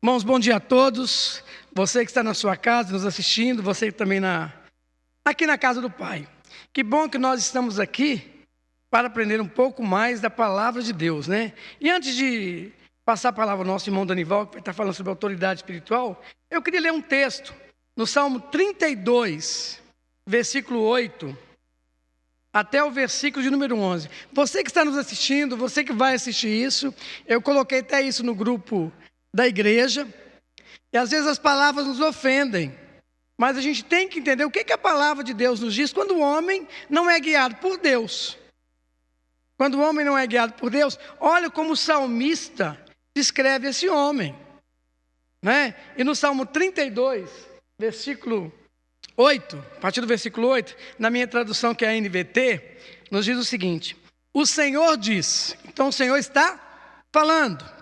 Irmãos, bom dia a todos. Você que está na sua casa, nos assistindo, você também aqui na casa do Pai. Que bom que nós estamos aqui para aprender um pouco mais da palavra de Deus, né? E antes de passar a palavra ao nosso irmão Danival, que vai estar falando sobre autoridade espiritual, eu queria ler um texto no Salmo 32, versículo 8, até o versículo de número 11. Você que está nos assistindo, você que vai assistir isso, eu coloquei até isso no grupo da igreja, e às vezes as palavras nos ofendem, mas a gente tem que entender o que a palavra de Deus nos diz quando o homem não é guiado por Deus. Quando o homem não é guiado por Deus, olha como o salmista descreve esse homem, né? E no Salmo 32, versículo 8, a partir do versículo 8, na minha tradução que é a NVT, nos diz o seguinte: o Senhor diz, então o Senhor está falando,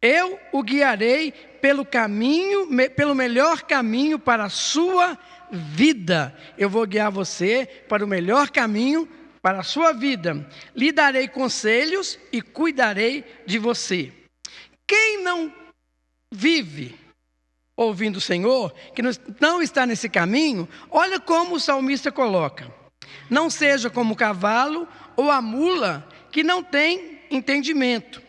eu o guiarei pelo melhor caminho para a sua vida. Eu vou guiar você para o melhor caminho para a sua vida. Lhe darei conselhos e cuidarei de você. Quem não vive ouvindo o Senhor, que não está nesse caminho, olha como o salmista coloca: não seja como o cavalo ou a mula que não tem entendimento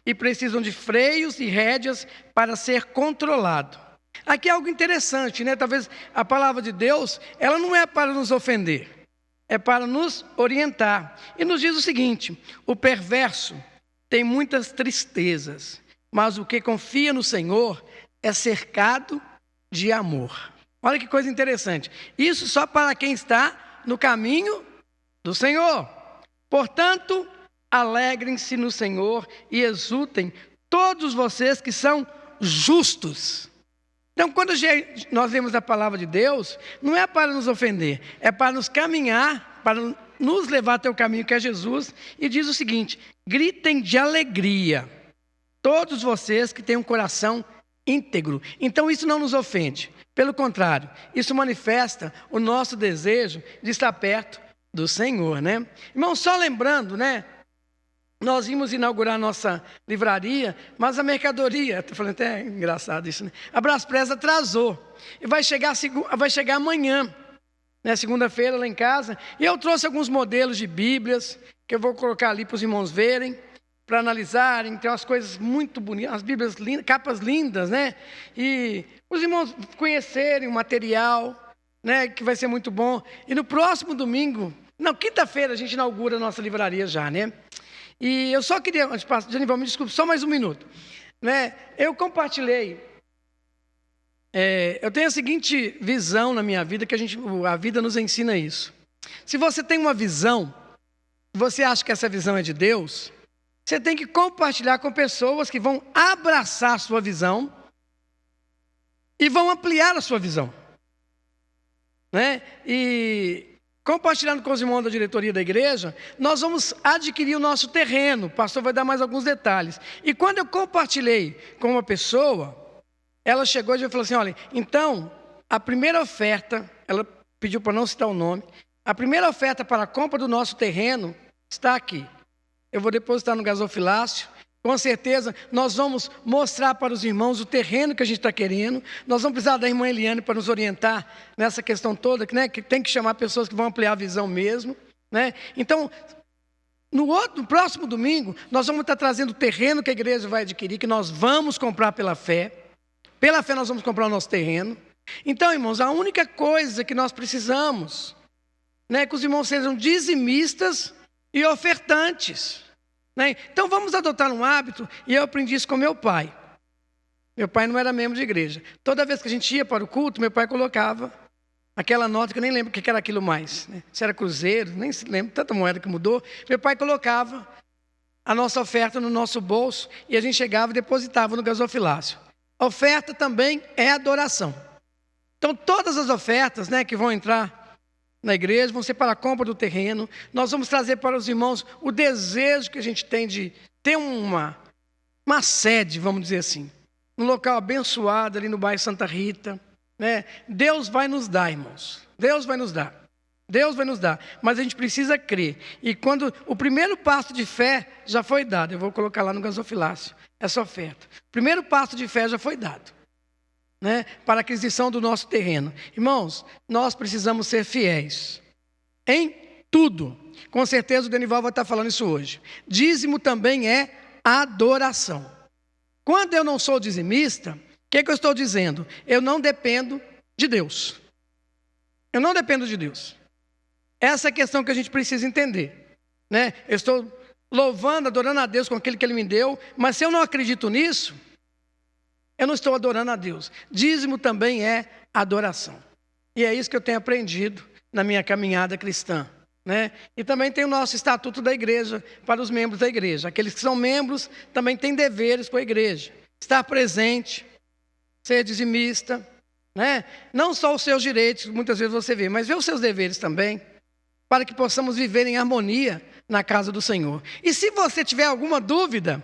e precisam de freios e rédeas para ser controlado. Aqui é algo interessante, né? Talvez a palavra de Deus, ela não é para nos ofender, é para nos orientar. E nos diz o seguinte: o perverso tem muitas tristezas, mas o que confia no Senhor é cercado de amor. Olha que coisa interessante. Isso só para quem está no caminho do Senhor. Portanto, alegrem-se no Senhor e exultem todos vocês que são justos. Então, quando nós lemos a palavra de Deus, não é para nos ofender, é para nos caminhar, para nos levar até o caminho que é Jesus. E diz o seguinte: gritem de alegria, todos vocês que têm um coração íntegro. Então, isso não nos ofende. Pelo contrário, isso manifesta o nosso desejo de estar perto do Senhor, né? Irmão, só lembrando, né? Nós íamos inaugurar nossa livraria, mas a mercadoria, estou falando até engraçado isso, né? A Braspress atrasou. E vai chegar amanhã, né? Segunda-feira lá em casa. E eu trouxe alguns modelos de Bíblias, que eu vou colocar ali para os irmãos verem, para analisarem. Tem umas coisas muito bonitas, as Bíblias lindas, capas lindas, né? E os irmãos conhecerem o material, né? Que vai ser muito bom. E no próximo domingo, não, quinta-feira, a gente inaugura a nossa livraria já, né? E eu só queria, Danival, me desculpe, só mais um minuto, né? Eu compartilhei, eu tenho a seguinte visão na minha vida, que a vida nos ensina isso. Se você tem uma visão, você acha que essa visão é de Deus, você tem que compartilhar com pessoas que vão abraçar a sua visão e vão ampliar a sua visão, né? E compartilhando com os irmãos da diretoria da igreja, nós vamos adquirir o nosso terreno. O pastor vai dar mais alguns detalhes. E quando eu compartilhei com uma pessoa, ela chegou e falou assim: olha, então, a primeira oferta, ela pediu para não citar o nome, a primeira oferta para a compra do nosso terreno está aqui. Eu vou depositar no gasofilácio. Com certeza, nós vamos mostrar para os irmãos o terreno que a gente está querendo. Nós vamos precisar da irmã Eliane para nos orientar nessa questão toda, né? Que tem que chamar pessoas que vão ampliar a visão mesmo, né? Então, no próximo domingo, nós vamos estar trazendo o terreno que a igreja vai adquirir, que nós vamos comprar pela fé. Pela fé nós vamos comprar o nosso terreno. Então, irmãos, a única coisa que nós precisamos, né, é que os irmãos sejam dizimistas e ofertantes. Então vamos adotar um hábito, e eu aprendi isso com meu pai. Meu pai não era membro de igreja. Toda vez que a gente ia para o culto, meu pai colocava aquela nota, que eu nem lembro o que era aquilo mais, né? Se era cruzeiro, nem se lembro, tanta moeda que mudou. Meu pai colocava a nossa oferta no nosso bolso, e a gente chegava e depositava no gasofilácio. A oferta também é adoração. Então todas as ofertas, né, que vão entrar na igreja, vão ser para a compra do terreno. Nós vamos trazer para os irmãos o desejo que a gente tem de ter uma sede, vamos dizer assim, um local abençoado ali no bairro Santa Rita, né? Deus vai nos dar, irmãos, Deus vai nos dar. Deus vai nos dar, mas a gente precisa crer. E quando o primeiro passo de fé já foi dado, eu vou colocar lá no gasofilácio, essa oferta. O primeiro passo de fé já foi dado, né, para a aquisição do nosso terreno. Irmãos, nós precisamos ser fiéis em tudo. Com certeza o Denival vai estar falando isso hoje. Dízimo também é adoração. Quando eu não sou dizimista, o que eu estou dizendo? Eu não dependo de Deus. Eu não dependo de Deus. Essa é a questão que a gente precisa entender, né? Eu estou louvando, adorando a Deus com aquilo que Ele me deu, mas se eu não acredito nisso, eu não estou adorando a Deus. Dízimo também é adoração. E é isso que eu tenho aprendido na minha caminhada cristã, né? E também tem o nosso estatuto da igreja para os membros da igreja. Aqueles que são membros também têm deveres com a igreja. Estar presente, ser dizimista, né? Não só os seus direitos, muitas vezes você vê, mas ver os seus deveres também, para que possamos viver em harmonia na casa do Senhor. E se você tiver alguma dúvida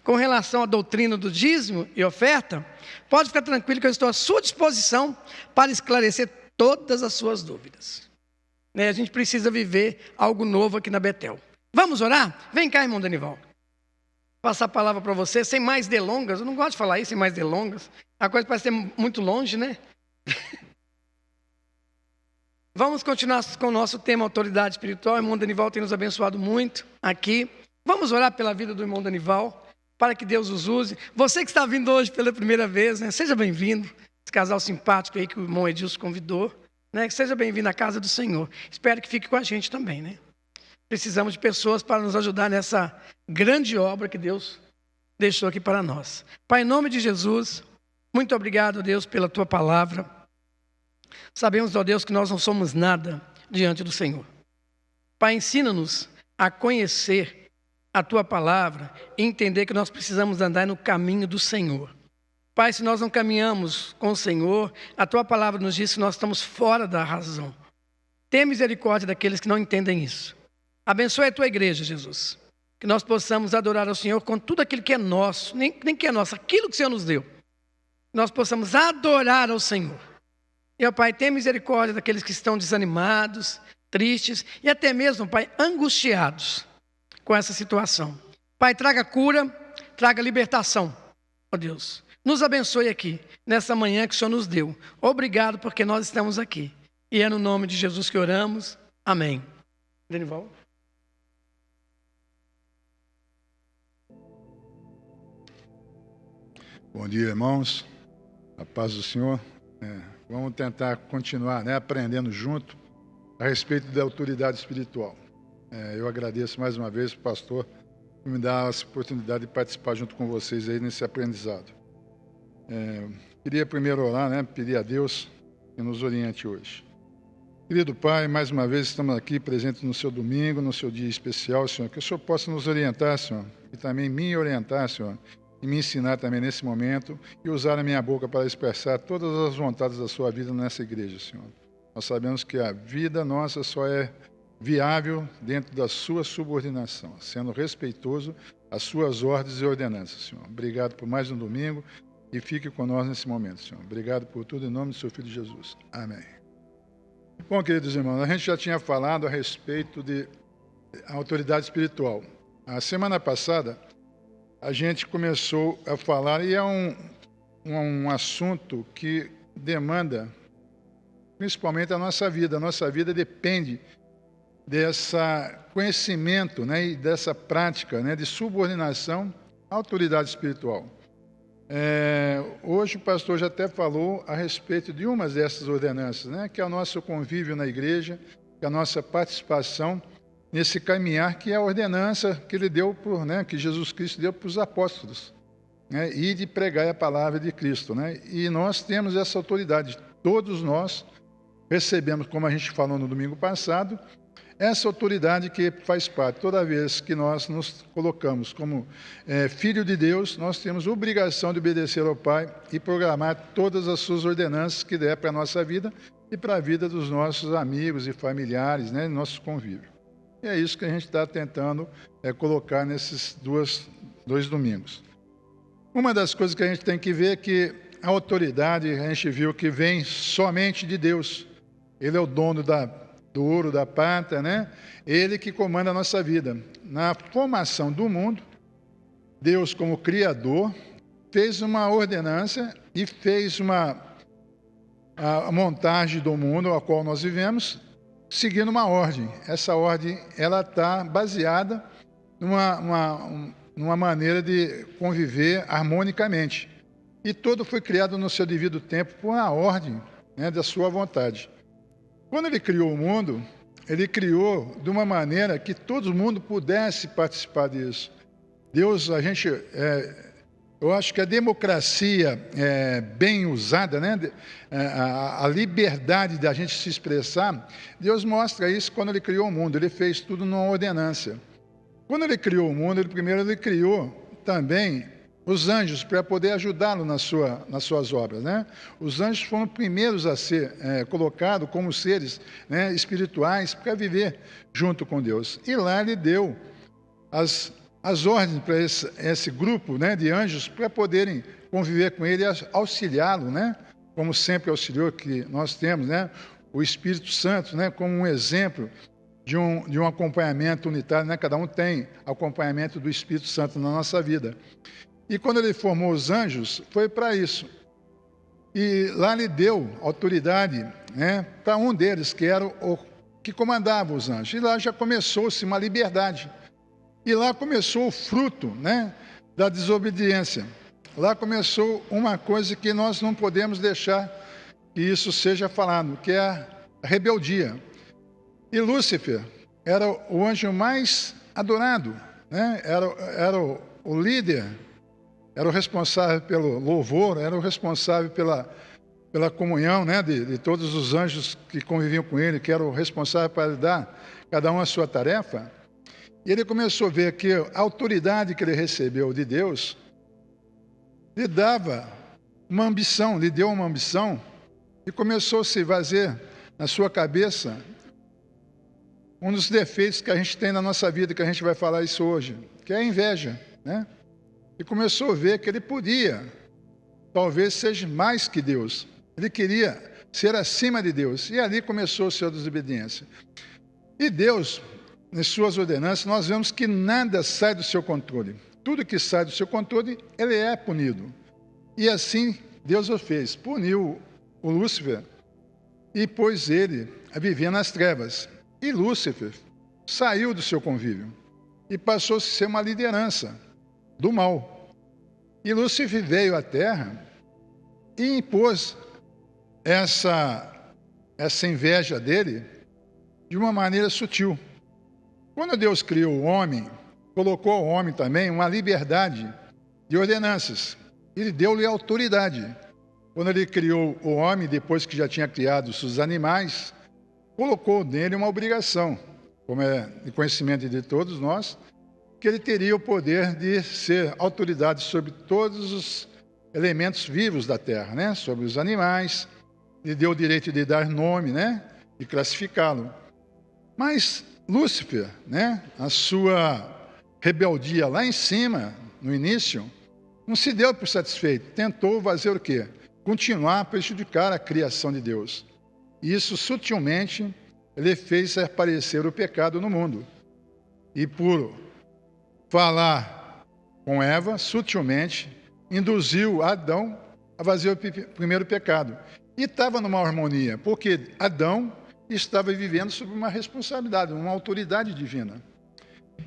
com relação à doutrina do dízimo e oferta, pode ficar tranquilo que eu estou à sua disposição para esclarecer todas as suas dúvidas. A gente precisa viver algo novo aqui na Betel. Vamos orar? Vem cá, irmão Denival. Passar a palavra para você, sem mais delongas. Eu não gosto de falar isso, sem mais delongas. A coisa parece ser muito longe, né? Vamos continuar com o nosso tema autoridade espiritual. O irmão Denival tem nos abençoado muito aqui. Vamos orar pela vida do irmão Denival, para que Deus os use. Você que está vindo hoje pela primeira vez, né? Seja bem-vindo. Esse casal simpático aí que o irmão Edilson convidou, né? Seja bem-vindo à casa do Senhor. Espero que fique com a gente também, né? Precisamos de pessoas para nos ajudar nessa grande obra que Deus deixou aqui para nós. Pai, em nome de Jesus, muito obrigado, Deus, pela Tua palavra. Sabemos, ó Deus, que nós não somos nada diante do Senhor. Pai, ensina-nos a conhecer a Tua palavra e entender que nós precisamos andar no caminho do Senhor. Pai, se nós não caminhamos com o Senhor, a Tua palavra nos diz que nós estamos fora da razão. Tenha misericórdia daqueles que não entendem isso. Abençoe a Tua igreja, Jesus. Que nós possamos adorar ao Senhor com tudo aquilo que é nosso, nem que é nosso, aquilo que o Senhor nos deu. Nós possamos adorar ao Senhor. E, ó Pai, tenha misericórdia daqueles que estão desanimados, tristes e até mesmo, Pai, angustiados com essa situação. Pai, traga cura, traga libertação, ó Deus. Nos abençoe aqui, nessa manhã que o Senhor nos deu. Obrigado porque nós estamos aqui. E é no nome de Jesus que oramos. Amém. Denival. Bom dia, irmãos. A paz do Senhor. Vamos tentar continuar, né, aprendendo junto a respeito da autoridade espiritual. Eu agradeço mais uma vez o pastor por me dar essa oportunidade de participar junto com vocês aí nesse aprendizado. Queria primeiro orar, né, pedir a Deus que nos oriente hoje. Querido Pai, mais uma vez estamos aqui presentes no seu domingo, no seu dia especial, Senhor, que o Senhor possa nos orientar, Senhor, e também me orientar, Senhor, e me ensinar também nesse momento e usar a minha boca para expressar todas as vontades da sua vida nessa igreja, Senhor. Nós sabemos que a vida nossa só é viável dentro da sua subordinação, sendo respeitoso às suas ordens e ordenanças, Senhor. Obrigado por mais um domingo e fique conosco nesse momento, Senhor. Obrigado por tudo em nome do seu Filho Jesus. Amém. Bom, queridos irmãos, a gente já tinha falado a respeito de autoridade espiritual. A semana passada, a gente começou a falar, e é um assunto que demanda principalmente a nossa vida. A nossa vida depende desse conhecimento, né, e dessa prática, né, de subordinação à autoridade espiritual. Hoje o pastor já até falou a respeito de uma dessas ordenanças, né, que é o nosso convívio na igreja, que é a nossa participação nesse caminhar, que é a ordenança que ele deu que Jesus Cristo deu para os apóstolos, né, e de pregar a palavra de Cristo, né? E nós temos essa autoridade. Todos nós recebemos, como a gente falou no domingo passado, essa autoridade que faz parte. Toda vez que nós nos colocamos como filho de Deus, nós temos obrigação de obedecer ao Pai e programar todas as suas ordenanças que der para a nossa vida e para a vida dos nossos amigos e familiares, né, nossos convívios. E é isso que a gente está tentando colocar nesses dois domingos. Uma das coisas que a gente tem que ver é que a autoridade, a gente viu que vem somente de Deus. Ele é o dono do ouro, da prata, né? Ele que comanda a nossa vida. Na formação do mundo, Deus, como Criador, fez uma ordenança e fez a montagem do mundo a qual nós vivemos, seguindo uma ordem. Essa ordem ela está baseada numa maneira de conviver harmonicamente. E tudo foi criado no seu devido tempo por uma ordem, né, da sua vontade. Quando ele criou o mundo, ele criou de uma maneira que todo mundo pudesse participar disso. Deus, eu acho que a democracia bem usada, né, a liberdade da gente se expressar, Deus mostra isso quando ele criou o mundo. Ele fez tudo numa ordenança. Quando ele criou o mundo, primeiro ele criou também os anjos para poder ajudá-lo nas suas obras, né? Os anjos foram os primeiros a ser colocados como seres, né, espirituais para viver junto com Deus. E lá ele deu as ordens para esse grupo, né, de anjos para poderem conviver com ele e auxiliá-lo, né? Como sempre auxiliou que nós temos, né? O Espírito Santo, né, como um exemplo de um acompanhamento unitário, né? Cada um tem acompanhamento do Espírito Santo na nossa vida. E quando ele formou os anjos, foi para isso. E lá ele deu autoridade, né, para um deles, que era o que comandava os anjos. E lá já começou-se uma liberdade. E lá começou o fruto, né, da desobediência. Lá começou uma coisa que nós não podemos deixar que isso seja falado, que é a rebeldia. E Lúcifer era o anjo mais adorado, né? Era o líder, era o responsável pelo louvor, era o responsável pela comunhão, né, de todos os anjos que conviviam com ele, que era o responsável para dar cada um a sua tarefa. E ele começou a ver que a autoridade que ele recebeu de Deus lhe dava uma ambição, lhe deu uma ambição, e começou a se fazer na sua cabeça um dos defeitos que a gente tem na nossa vida, que a gente vai falar isso hoje, que é a inveja, né? E começou a ver que ele podia, talvez seja mais que Deus. Ele queria ser acima de Deus. E ali começou a sua desobediência. E Deus, nas suas ordenanças, nós vemos que nada sai do seu controle. Tudo que sai do seu controle, ele é punido. E assim Deus o fez. Puniu o Lúcifer e pôs ele a viver nas trevas. E Lúcifer saiu do seu convívio e passou a ser uma liderança do mal. E Lúcifer veio à Terra e impôs essa inveja dele de uma maneira sutil. Quando Deus criou o homem, colocou ao homem também uma liberdade de ordenanças. Ele deu-lhe autoridade. Quando ele criou o homem, depois que já tinha criado os animais, colocou nele uma obrigação, como é de conhecimento de todos nós, que ele teria o poder de ser autoridade sobre todos os elementos vivos da terra, né? Sobre os animais, lhe deu o direito de dar nome, né? De classificá-lo. Mas Lúcifer, né? A sua rebeldia lá em cima, no início, não se deu por satisfeito. Tentou fazer o quê? Continuar a prejudicar a criação de Deus. E isso, sutilmente, ele fez aparecer o pecado no mundo. E por falar com Eva, sutilmente, induziu Adão a fazer o primeiro pecado. E estava numa harmonia, porque Adão estava vivendo sob uma responsabilidade, uma autoridade divina.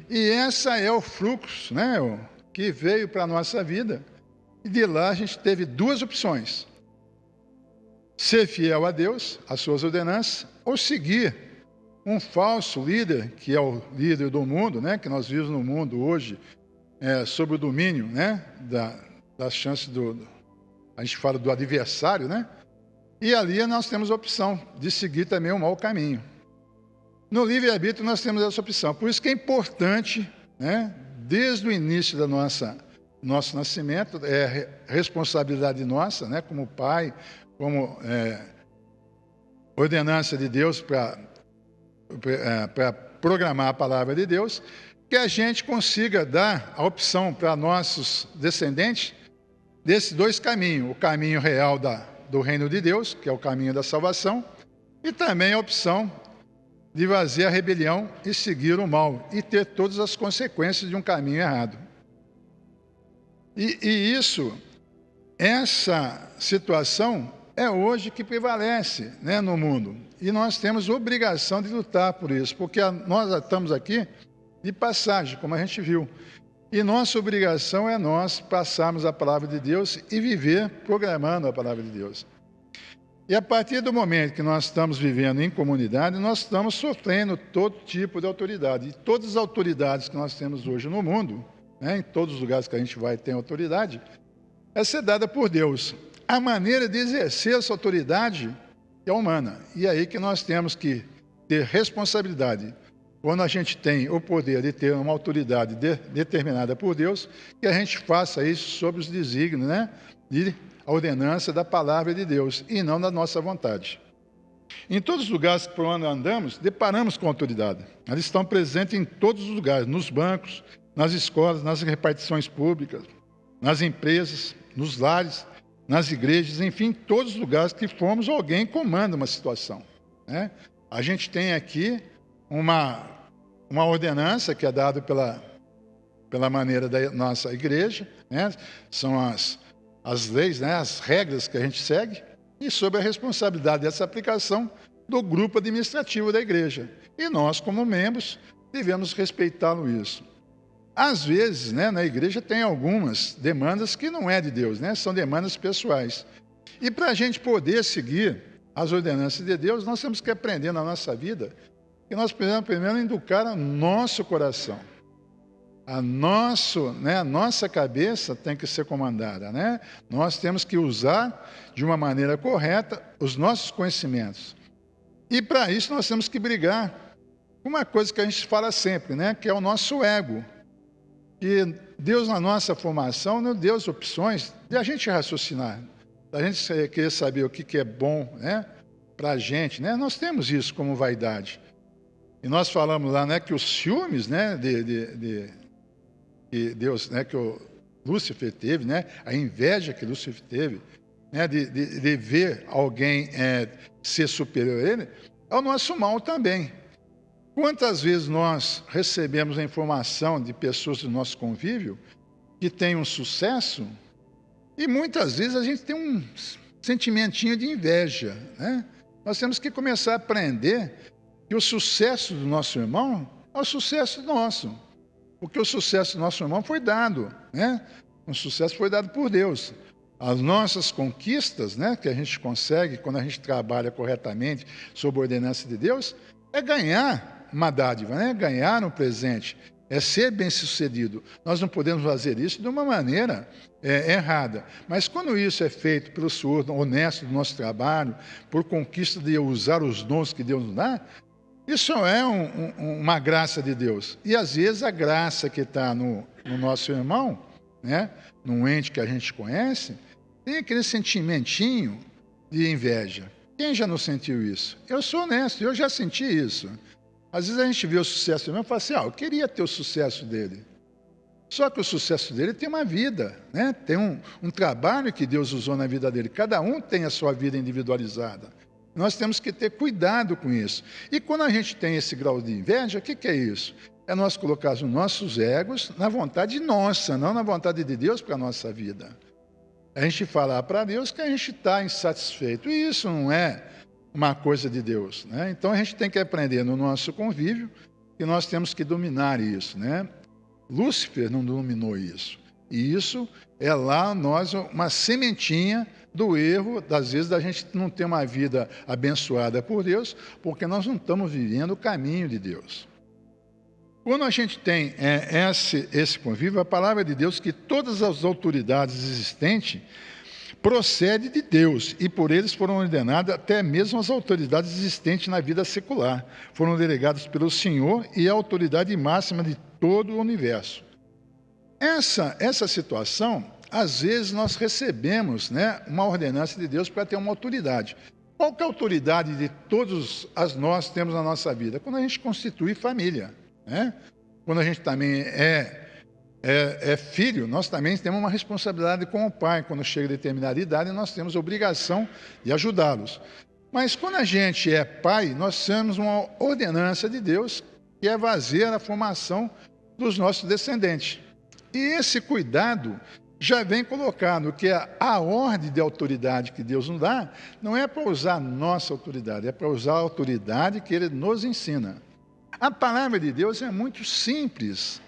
E essa é o fluxo, né, que veio para a nossa vida. E de lá a gente teve duas opções: ser fiel a Deus, às suas ordenanças, ou seguir um falso líder, que é o líder do mundo, né, que nós vivemos no mundo hoje, sob o domínio, né, das chances a gente fala do adversário, né? E ali nós temos a opção de seguir também o mau caminho. No livre-arbítrio nós temos essa opção. Por isso que é importante, né, desde o início da nosso nascimento, é responsabilidade nossa, né, como pai, como ordenança de Deus para programar a palavra de Deus, que a gente consiga dar a opção para nossos descendentes desses dois caminhos: o caminho real do reino de Deus, que é o caminho da salvação, e também a opção de fazer a rebelião e seguir o mal, e ter todas as consequências de um caminho errado. E essa situação é hoje que prevalece, né, no mundo. E nós temos obrigação de lutar por isso, porque nós estamos aqui de passagem, como a gente viu. E nossa obrigação é nós passarmos a palavra de Deus e viver programando a palavra de Deus. E a partir do momento que nós estamos vivendo em comunidade, nós estamos sofrendo todo tipo de autoridade. E todas as autoridades que nós temos hoje no mundo, né, em todos os lugares que a gente vai ter autoridade, é ser dada por Deus. A maneira de exercer essa autoridade é humana. E é aí que nós temos que ter responsabilidade. Quando a gente tem o poder de ter uma autoridade determinada por Deus, que a gente faça isso sob os desígnios, né, de a ordenança da palavra de Deus, e não da nossa vontade. Em todos os lugares por onde andamos, deparamos com autoridade. Elas estão presentes em todos os lugares, nos bancos, nas escolas, nas repartições públicas, nas empresas, nos lares, nas igrejas, enfim, em todos os lugares que formos, alguém comanda uma situação, né? A gente tem aqui uma ordenança que é dada pela maneira da nossa igreja, né? São as leis, né? As regras que a gente segue, e sob a responsabilidade dessa aplicação do grupo administrativo da igreja. E nós, como membros, devemos respeitá-lo isso. Às vezes, né, na igreja tem algumas demandas que não é de Deus, né? São demandas pessoais. E para a gente poder seguir as ordenanças de Deus, nós temos que aprender na nossa vida que nós precisamos primeiro educar o nosso coração. A nossa cabeça tem que ser comandada, né? Nós temos que usar de uma maneira correta os nossos conhecimentos. E para isso nós temos que brigar com uma coisa que a gente fala sempre, né? Que é o nosso ego. E Deus, na nossa formação, não deu as opções de a gente raciocinar, da gente querer saber o que é bom, né, para a gente, né? Nós temos isso como vaidade. E nós falamos lá, né, que os ciúmes, né, que Deus, né, que o Lúcifer teve, né, a inveja que Lúcifer teve, né, de ver alguém ser superior a ele, é o nosso mal também. Quantas vezes nós recebemos a informação de pessoas do nosso convívio que têm um sucesso e muitas vezes a gente tem um sentimentinho de inveja, né? Nós temos que começar a aprender que o sucesso do nosso irmão é o sucesso nosso, porque o sucesso do nosso irmão foi dado, né? O sucesso foi dado por Deus. As nossas conquistas, né, que a gente consegue quando a gente trabalha corretamente sob a ordenança de Deus, é ganhar uma dádiva, né? Ganhar no presente, é ser bem-sucedido. Nós não podemos fazer isso de uma maneira errada. Mas quando isso é feito pelo suor honesto do nosso trabalho, por conquista de usar os dons que Deus nos dá, isso é uma graça de Deus. E às vezes a graça que está no nosso irmão, né, num ente que a gente conhece, tem aquele sentimentinho de inveja. Quem já não sentiu isso? Eu sou honesto, eu já senti isso. Às vezes a gente vê o sucesso do irmão e fala assim, eu queria ter o sucesso dele. Só que o sucesso dele tem uma vida, né? Tem um trabalho que Deus usou na vida dele. Cada um tem a sua vida individualizada. Nós temos que ter cuidado com isso. E quando a gente tem esse grau de inveja, o que é isso? É nós colocarmos os nossos egos na vontade nossa, não na vontade de Deus para a nossa vida. A gente falar para Deus que a gente está insatisfeito. E isso não é uma coisa de Deus, né? Então a gente tem que aprender no nosso convívio que nós temos que dominar isso, né? Lúcifer não dominou isso. E isso é lá nós uma sementinha do erro, das vezes, da gente não ter uma vida abençoada por Deus, porque nós não estamos vivendo o caminho de Deus. Quando a gente tem esse convívio, a palavra de Deus que todas as autoridades existentes procede de Deus, e por eles foram ordenadas até mesmo as autoridades existentes na vida secular. Foram delegadas pelo Senhor e a autoridade máxima de todo o universo. Essa situação, às vezes nós recebemos, né, uma ordenança de Deus para ter uma autoridade. Qual que é a autoridade de todos nós temos na nossa vida? Quando a gente constitui família, né? Quando a gente também é filho, nós também temos uma responsabilidade com o pai. Quando chega a determinada idade, nós temos a obrigação de ajudá-los. Mas quando a gente é pai, nós temos uma ordenança de Deus que é fazer a formação dos nossos descendentes. E esse cuidado já vem colocado, que a ordem de autoridade que Deus nos dá não é para usar a nossa autoridade, é para usar a autoridade que Ele nos ensina. A palavra de Deus é muito simples.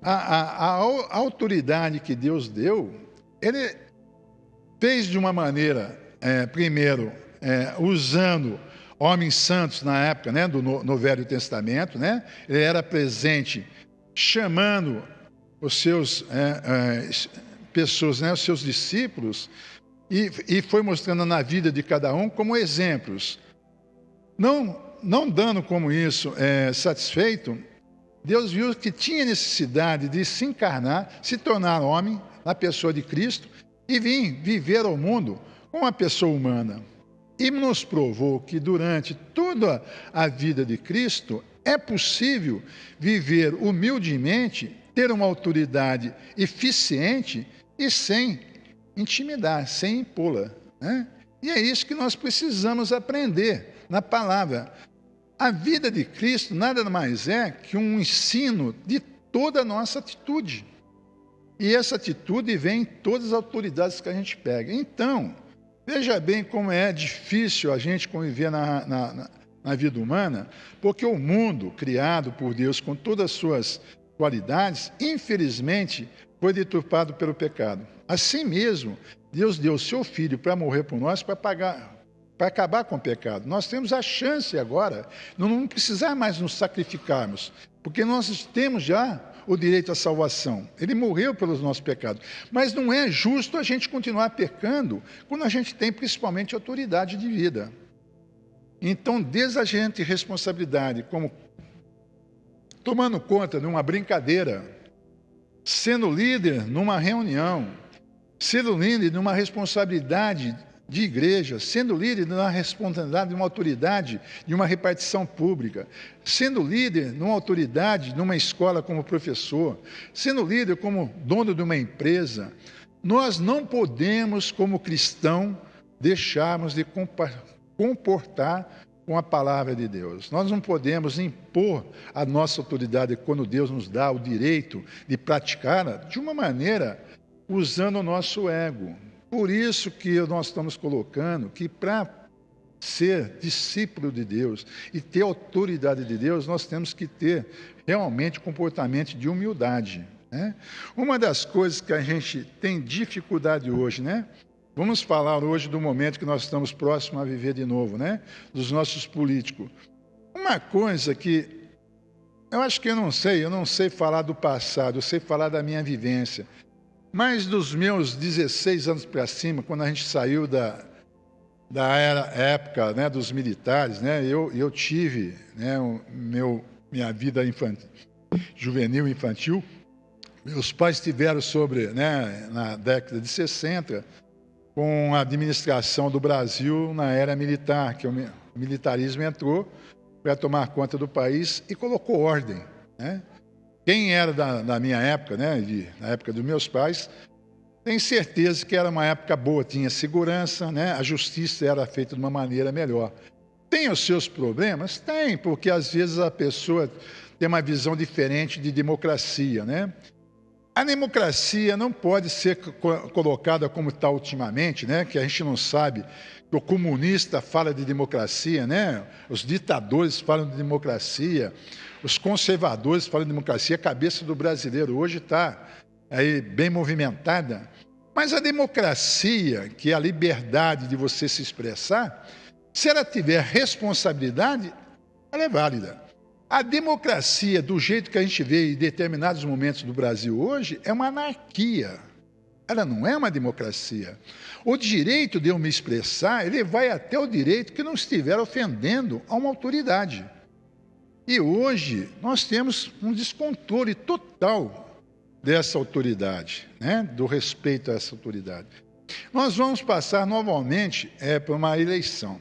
A autoridade que Deus deu, Ele fez de uma maneira, primeiro, usando homens santos na época, né, no Velho Testamento, né? Ele era presente chamando os seus pessoas, né, os seus discípulos, e foi mostrando na vida de cada um como exemplos. Não dando como isso satisfeito, Deus viu que tinha necessidade de se encarnar, se tornar homem na pessoa de Cristo e vir viver ao mundo como uma pessoa humana. E nos provou que durante toda a vida de Cristo é possível viver humildemente, ter uma autoridade eficiente e sem intimidar, sem impô-la, né? E é isso que nós precisamos aprender na palavra. A vida de Cristo nada mais é que um ensino de toda a nossa atitude. E essa atitude vem em todas as autoridades que a gente pega. Então, veja bem como é difícil a gente conviver na vida humana, porque o mundo criado por Deus com todas as suas qualidades, infelizmente, foi deturpado pelo pecado. Assim mesmo, Deus deu o seu Filho para morrer por nós, para acabar com o pecado. Nós temos a chance agora de não precisar mais nos sacrificarmos, porque nós temos já o direito à salvação. Ele morreu pelos nossos pecados. Mas não é justo a gente continuar pecando quando a gente tem principalmente autoridade de vida. Então, desde a gente responsabilidade, como tomando conta de uma brincadeira, sendo líder numa reunião, sendo líder numa responsabilidade de igreja, sendo líder numa responsabilidade de uma autoridade de uma repartição pública, sendo líder numa autoridade numa escola como professor, sendo líder como dono de uma empresa, nós não podemos, como cristão, deixarmos de comportar com a palavra de Deus. Nós não podemos impor a nossa autoridade quando Deus nos dá o direito de praticá-la de uma maneira usando o nosso ego. Por isso que nós estamos colocando que para ser discípulo de Deus e ter autoridade de Deus, nós temos que ter realmente comportamento de humildade, né? Uma das coisas que a gente tem dificuldade hoje, né? Vamos falar hoje do momento que nós estamos próximos a viver de novo, né? Dos nossos políticos. Uma coisa que eu acho que eu não sei falar do passado, eu sei falar da minha vivência. Mas dos meus 16 anos para cima, quando a gente saiu da época, né, dos militares, né, eu tive, né, minha vida juvenil e infantil. Meus pais tiveram na década de 60, com a administração do Brasil na era militar, que o militarismo entrou para tomar conta do país e colocou ordem, né? Quem era da minha época, né, na época dos meus pais, tem certeza que era uma época boa, tinha segurança, né, a justiça era feita de uma maneira melhor. Tem os seus problemas? Tem, porque às vezes a pessoa tem uma visão diferente de democracia, né? A democracia não pode ser colocada como está ultimamente, né, que a gente não sabe que o comunista fala de democracia, né? Os ditadores falam de democracia, os conservadores falam de democracia. A cabeça do brasileiro hoje está aí bem movimentada. Mas a democracia, que é a liberdade de você se expressar, se ela tiver responsabilidade, ela é válida. A democracia, do jeito que a gente vê em determinados momentos do Brasil hoje, é uma anarquia. Ela não é uma democracia. O direito de eu me expressar, ele vai até o direito que não estiver ofendendo a uma autoridade. E hoje nós temos um descontrole total dessa autoridade, né? Do respeito a essa autoridade. Nós vamos passar novamente por uma eleição.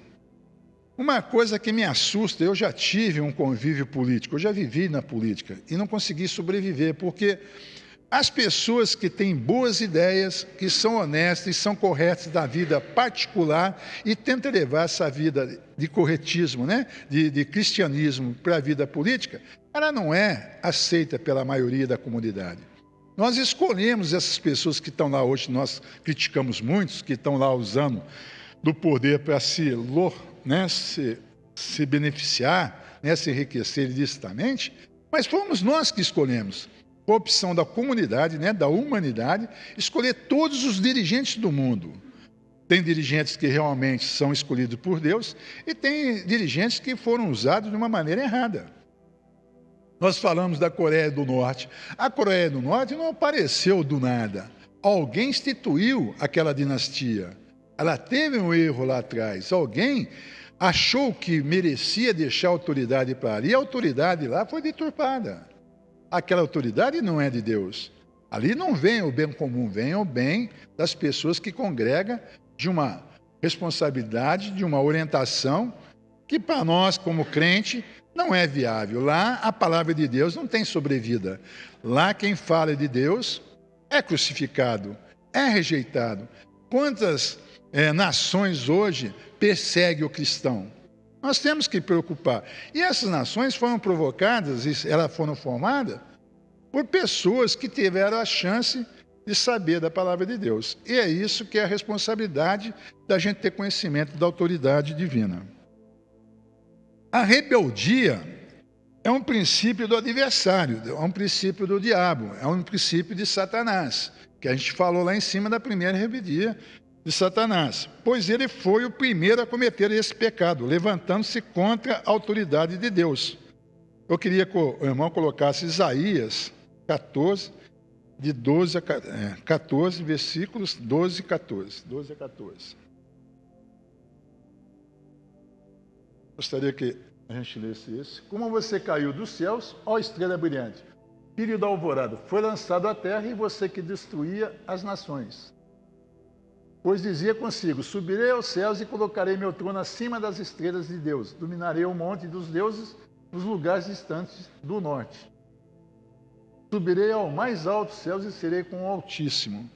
Uma coisa que me assusta, eu já tive um convívio político, eu já vivi na política e não consegui sobreviver, porque as pessoas que têm boas ideias, que são honestas e são corretas na vida particular e tentam levar essa vida de corretismo, né? de cristianismo para a vida política, ela não é aceita pela maioria da comunidade. Nós escolhemos essas pessoas que estão lá hoje, nós criticamos muitos, que estão lá usando do poder para se beneficiar, né? Se enriquecer ilicitamente, mas fomos nós que escolhemos. A opção da comunidade, né, da humanidade, escolher todos os dirigentes do mundo. Tem dirigentes que realmente são escolhidos por Deus e tem dirigentes que foram usados de uma maneira errada. Nós falamos da Coreia do Norte. A Coreia do Norte não apareceu do nada. Alguém instituiu aquela dinastia. Ela teve um erro lá atrás. Alguém achou que merecia deixar a autoridade para ali. A autoridade lá foi deturpada. Aquela autoridade não é de Deus. Ali não vem o bem comum, vem o bem das pessoas que congregam de uma responsabilidade, de uma orientação que para nós, como crente, não é viável. Lá a palavra de Deus não tem sobrevida. Lá quem fala de Deus é crucificado, é rejeitado. Quantas nações hoje perseguem o cristão? Nós temos que preocupar. E essas nações foram provocadas, elas foram formadas por pessoas que tiveram a chance de saber da palavra de Deus. E é isso que é a responsabilidade da gente ter conhecimento da autoridade divina. A rebeldia é um princípio do adversário, é um princípio do diabo, é um princípio de Satanás, que a gente falou lá em cima da primeira rebeldia de Satanás, pois ele foi o primeiro a cometer esse pecado, levantando-se contra a autoridade de Deus. Eu queria que o irmão colocasse Isaías 14, de 12 a 14, versículos 12 e 14. 12 a 14. Gostaria que a gente lesse isso. Como você caiu dos céus, ó estrela brilhante, filho da alvorada, foi lançado à terra e você que destruía as nações. Pois dizia consigo, subirei aos céus e colocarei meu trono acima das estrelas de Deus. Dominarei o monte dos deuses nos lugares distantes do norte. Subirei ao mais alto céus e serei com o Altíssimo.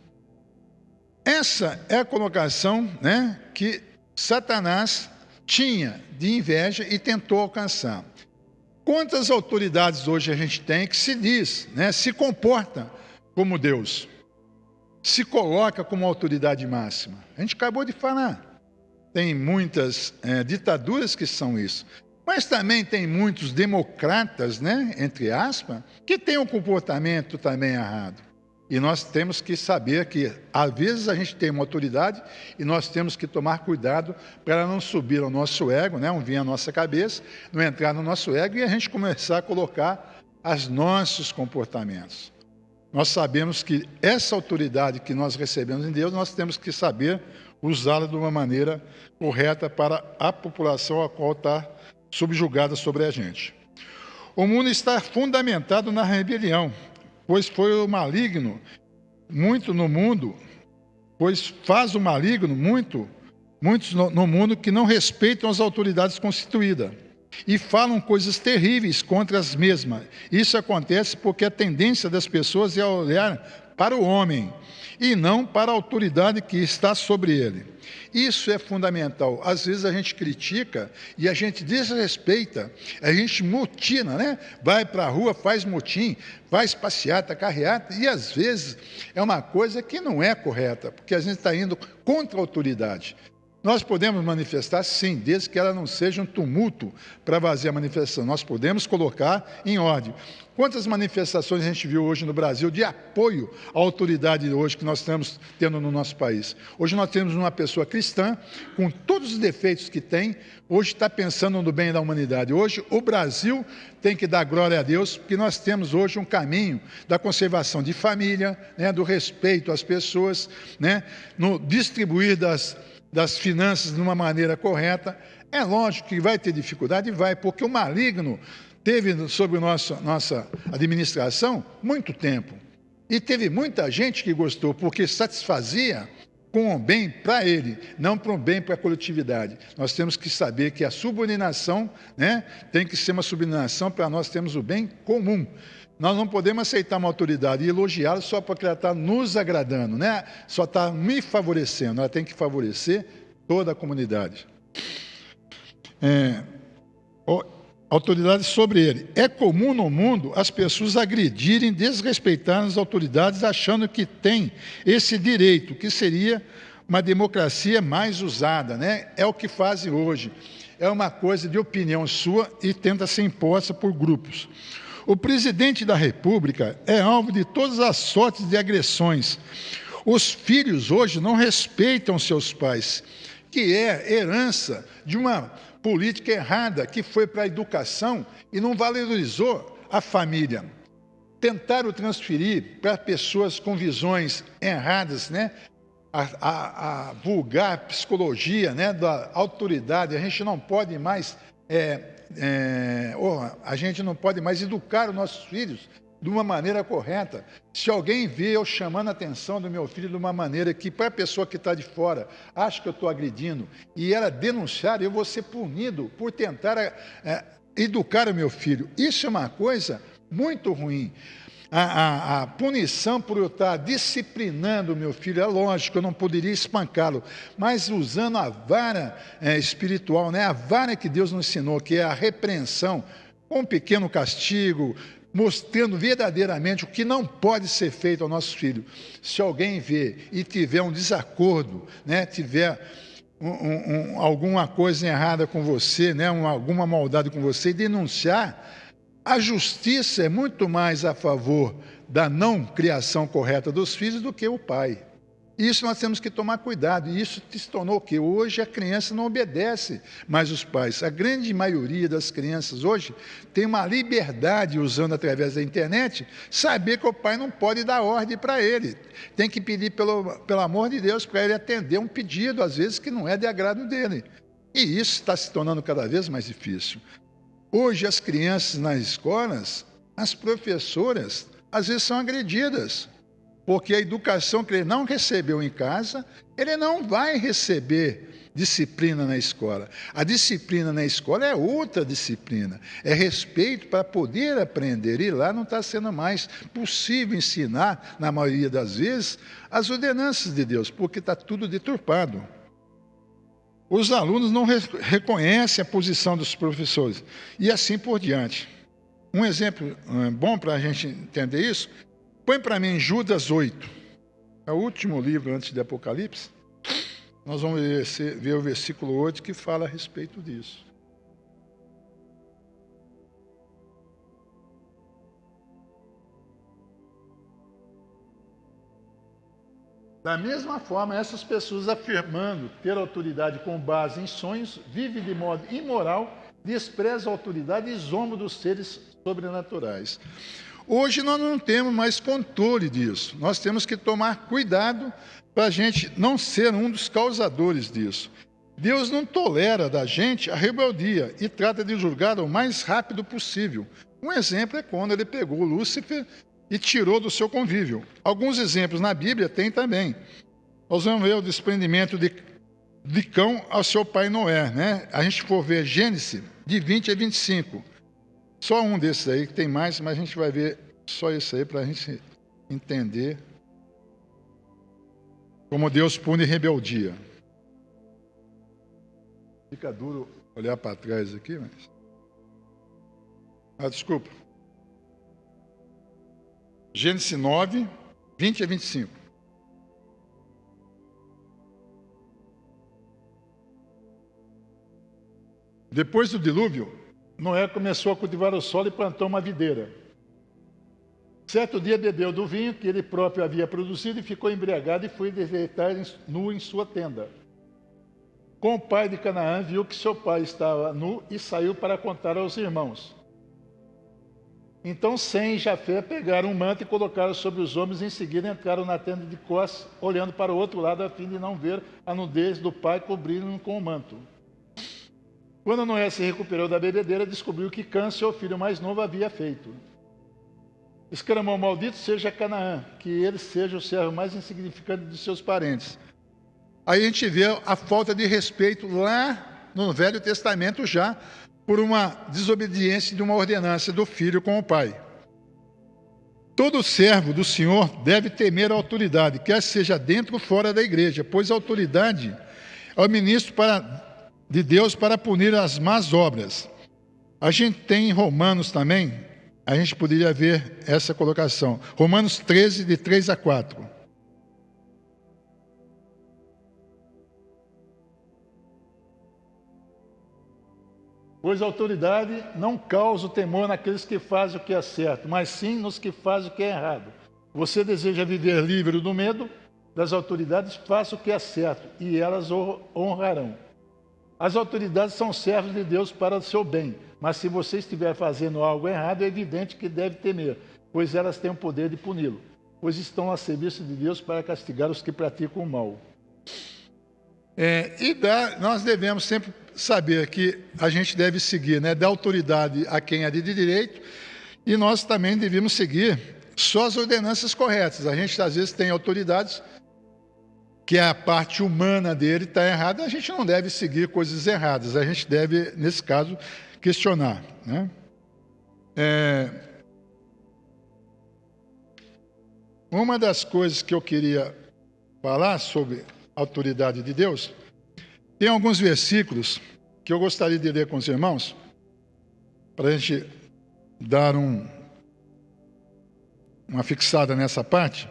Essa é a colocação, né, que Satanás tinha de inveja e tentou alcançar. Quantas autoridades hoje a gente tem que se diz, né, se comporta como Deus? Se coloca como autoridade máxima. A gente acabou de falar. Tem muitas ditaduras que são isso. Mas também tem muitos democratas, né, entre aspas, que têm um comportamento também errado. E nós temos que saber que, às vezes, a gente tem uma autoridade e nós temos que tomar cuidado para ela não subir ao nosso ego, né, não vir à nossa cabeça, não entrar no nosso ego e a gente começar a colocar os nossos comportamentos. Nós sabemos que essa autoridade que nós recebemos em Deus, nós temos que saber usá-la de uma maneira correta para a população a qual está subjugada sobre a gente. O mundo está fundamentado na rebelião, pois foi o maligno muito no mundo, pois faz o maligno muitos no mundo que não respeitam as autoridades constituídas e falam coisas terríveis contra as mesmas. Isso acontece porque a tendência das pessoas é olhar para o homem e não para a autoridade que está sobre ele. Isso é fundamental. Às vezes a gente critica e a gente desrespeita, a gente motina, né? Vai para a rua, faz motim, faz passeata, carreata, e às vezes é uma coisa que não é correta, porque a gente está indo contra a autoridade. Nós podemos manifestar, sim, desde que ela não seja um tumulto para fazer a manifestação. Nós podemos colocar em ordem. Quantas manifestações a gente viu hoje no Brasil de apoio à autoridade hoje que nós estamos tendo no nosso país? Hoje nós temos uma pessoa cristã, com todos os defeitos que tem, hoje está pensando no bem da humanidade. Hoje o Brasil tem que dar glória a Deus, porque nós temos hoje um caminho da conservação de família, né, do respeito às pessoas, né, no distribuir das finanças de uma maneira correta. É lógico que vai ter dificuldade, vai, porque o maligno teve sobre nossa administração muito tempo. E teve muita gente que gostou, porque satisfazia com o bem para ele, não para o bem para a coletividade. Nós temos que saber que a subordinação, né, tem que ser uma subordinação para nós termos o bem comum. Nós não podemos aceitar uma autoridade e elogiá-la só porque ela está nos agradando, né? Só está me favorecendo. Ela tem que favorecer toda a comunidade. Autoridade sobre ele. É comum no mundo as pessoas agredirem, desrespeitarem as autoridades, achando que têm esse direito, que seria uma democracia mais usada, né? É o que fazem hoje. É uma coisa de opinião sua e tenta ser imposta por grupos. O presidente da República é alvo de todas as sortes de agressões. Os filhos hoje não respeitam seus pais, que é herança de uma política errada que foi para a educação e não valorizou a família. Tentaram transferir para pessoas com visões erradas, né? A vulgar psicologia, né, da autoridade. A gente não pode mais a gente não pode mais educar os nossos filhos de uma maneira correta. Se alguém vê eu chamando a atenção do meu filho de uma maneira que, para a pessoa que está de fora, acha que eu estou agredindo, e ela denunciar, eu vou ser punido por tentar educar o meu filho. Isso é uma coisa muito ruim. A punição por eu estar disciplinando o meu filho, é lógico, eu não poderia espancá-lo, mas usando a vara espiritual, né? A vara que Deus nos ensinou, que é a repreensão, com um pequeno castigo, mostrando verdadeiramente o que não pode ser feito ao nosso filho. Se alguém vê e tiver um desacordo, né? Tiver alguma coisa errada com você, né? Alguma maldade com você, e denunciar, a justiça é muito mais a favor da não criação correta dos filhos do que o pai. Isso nós temos que tomar cuidado. E isso se tornou o quê? Hoje a criança não obedece mais os pais. A grande maioria das crianças hoje tem uma liberdade, usando através da internet, saber que o pai não pode dar ordem para ele. Tem que pedir, pelo amor de Deus, para ele atender um pedido, às vezes, que não é de agrado dele. E isso está se tornando cada vez mais difícil. Hoje, as crianças nas escolas, as professoras, às vezes são agredidas, porque a educação que ele não recebeu em casa, ele não vai receber disciplina na escola. A disciplina na escola é outra disciplina, é respeito para poder aprender, e lá não está sendo mais possível ensinar, na maioria das vezes, as ordenanças de Deus, porque está tudo deturpado. Os alunos não reconhecem a posição dos professores, e assim por diante. Um exemplo bom para a gente entender isso, põe para mim Judas 8, é o último livro antes de Apocalipse. Nós vamos ver o versículo 8 que fala a respeito disso. Da mesma forma, essas pessoas afirmando ter autoridade com base em sonhos, vivem de modo imoral, desprezam a autoridade e zombam dos seres sobrenaturais. Hoje nós não temos mais controle disso. Nós temos que tomar cuidado para a gente não ser um dos causadores disso. Deus não tolera da gente a rebeldia e trata de julgar o mais rápido possível. Um exemplo é quando ele pegou Lúcifer e tirou do seu convívio. Alguns exemplos na Bíblia tem também. Nós vamos ver o desprendimento de Cão ao seu pai Noé, né? A gente for ver Gênesis, de 20 a 25. Só um desses aí, que tem mais, mas a gente vai ver só isso aí para a gente entender como Deus pune rebeldia. Fica duro olhar para trás aqui, mas... desculpa. Gênesis 9, 20 a 25. Depois do dilúvio, Noé começou a cultivar o solo e plantou uma videira. Certo dia bebeu do vinho que ele próprio havia produzido e ficou embriagado e foi deitar nu em sua tenda. Com o pai de Canaã, viu que seu pai estava nu e saiu para contar aos irmãos. Então Sem e Jafé pegaram um manto e colocaram sobre os homens, e em seguida entraram na tenda de costas, olhando para o outro lado, a fim de não ver a nudez do pai, cobrindo-o com o manto. Quando Noé se recuperou da bebedeira, descobriu que Cã, seu filho mais novo, havia feito. Exclamou: maldito seja Canaã, que ele seja o servo mais insignificante de seus parentes. Aí a gente vê a falta de respeito lá no Velho Testamento já, por uma desobediência de uma ordenança do filho com o pai. Todo servo do Senhor deve temer a autoridade, quer seja dentro ou fora da igreja, pois a autoridade é o ministro de Deus para punir as más obras. A gente tem em Romanos também, a gente poderia ver essa colocação. Romanos 13, de 3 a 4. Pois a autoridade não causa o temor naqueles que fazem o que é certo, mas sim nos que fazem o que é errado. Você deseja viver livre do medo das autoridades, faça o que é certo, e elas o honrarão. As autoridades são servos de Deus para o seu bem, mas se você estiver fazendo algo errado, é evidente que deve temer, pois elas têm o poder de puni-lo, pois estão a serviço de Deus para castigar os que praticam o mal. Nós devemos sempre saber que a gente deve seguir, dar autoridade a quem é de direito, e nós também devemos seguir só as ordenanças corretas. A gente às vezes tem autoridades que a parte humana dele está errada, a gente não deve seguir coisas erradas, a gente deve, nesse caso, questionar. Uma das coisas que eu queria falar sobre a autoridade de Deus, tem alguns versículos que eu gostaria de ler com os irmãos, para a gente dar uma fixada nessa parte.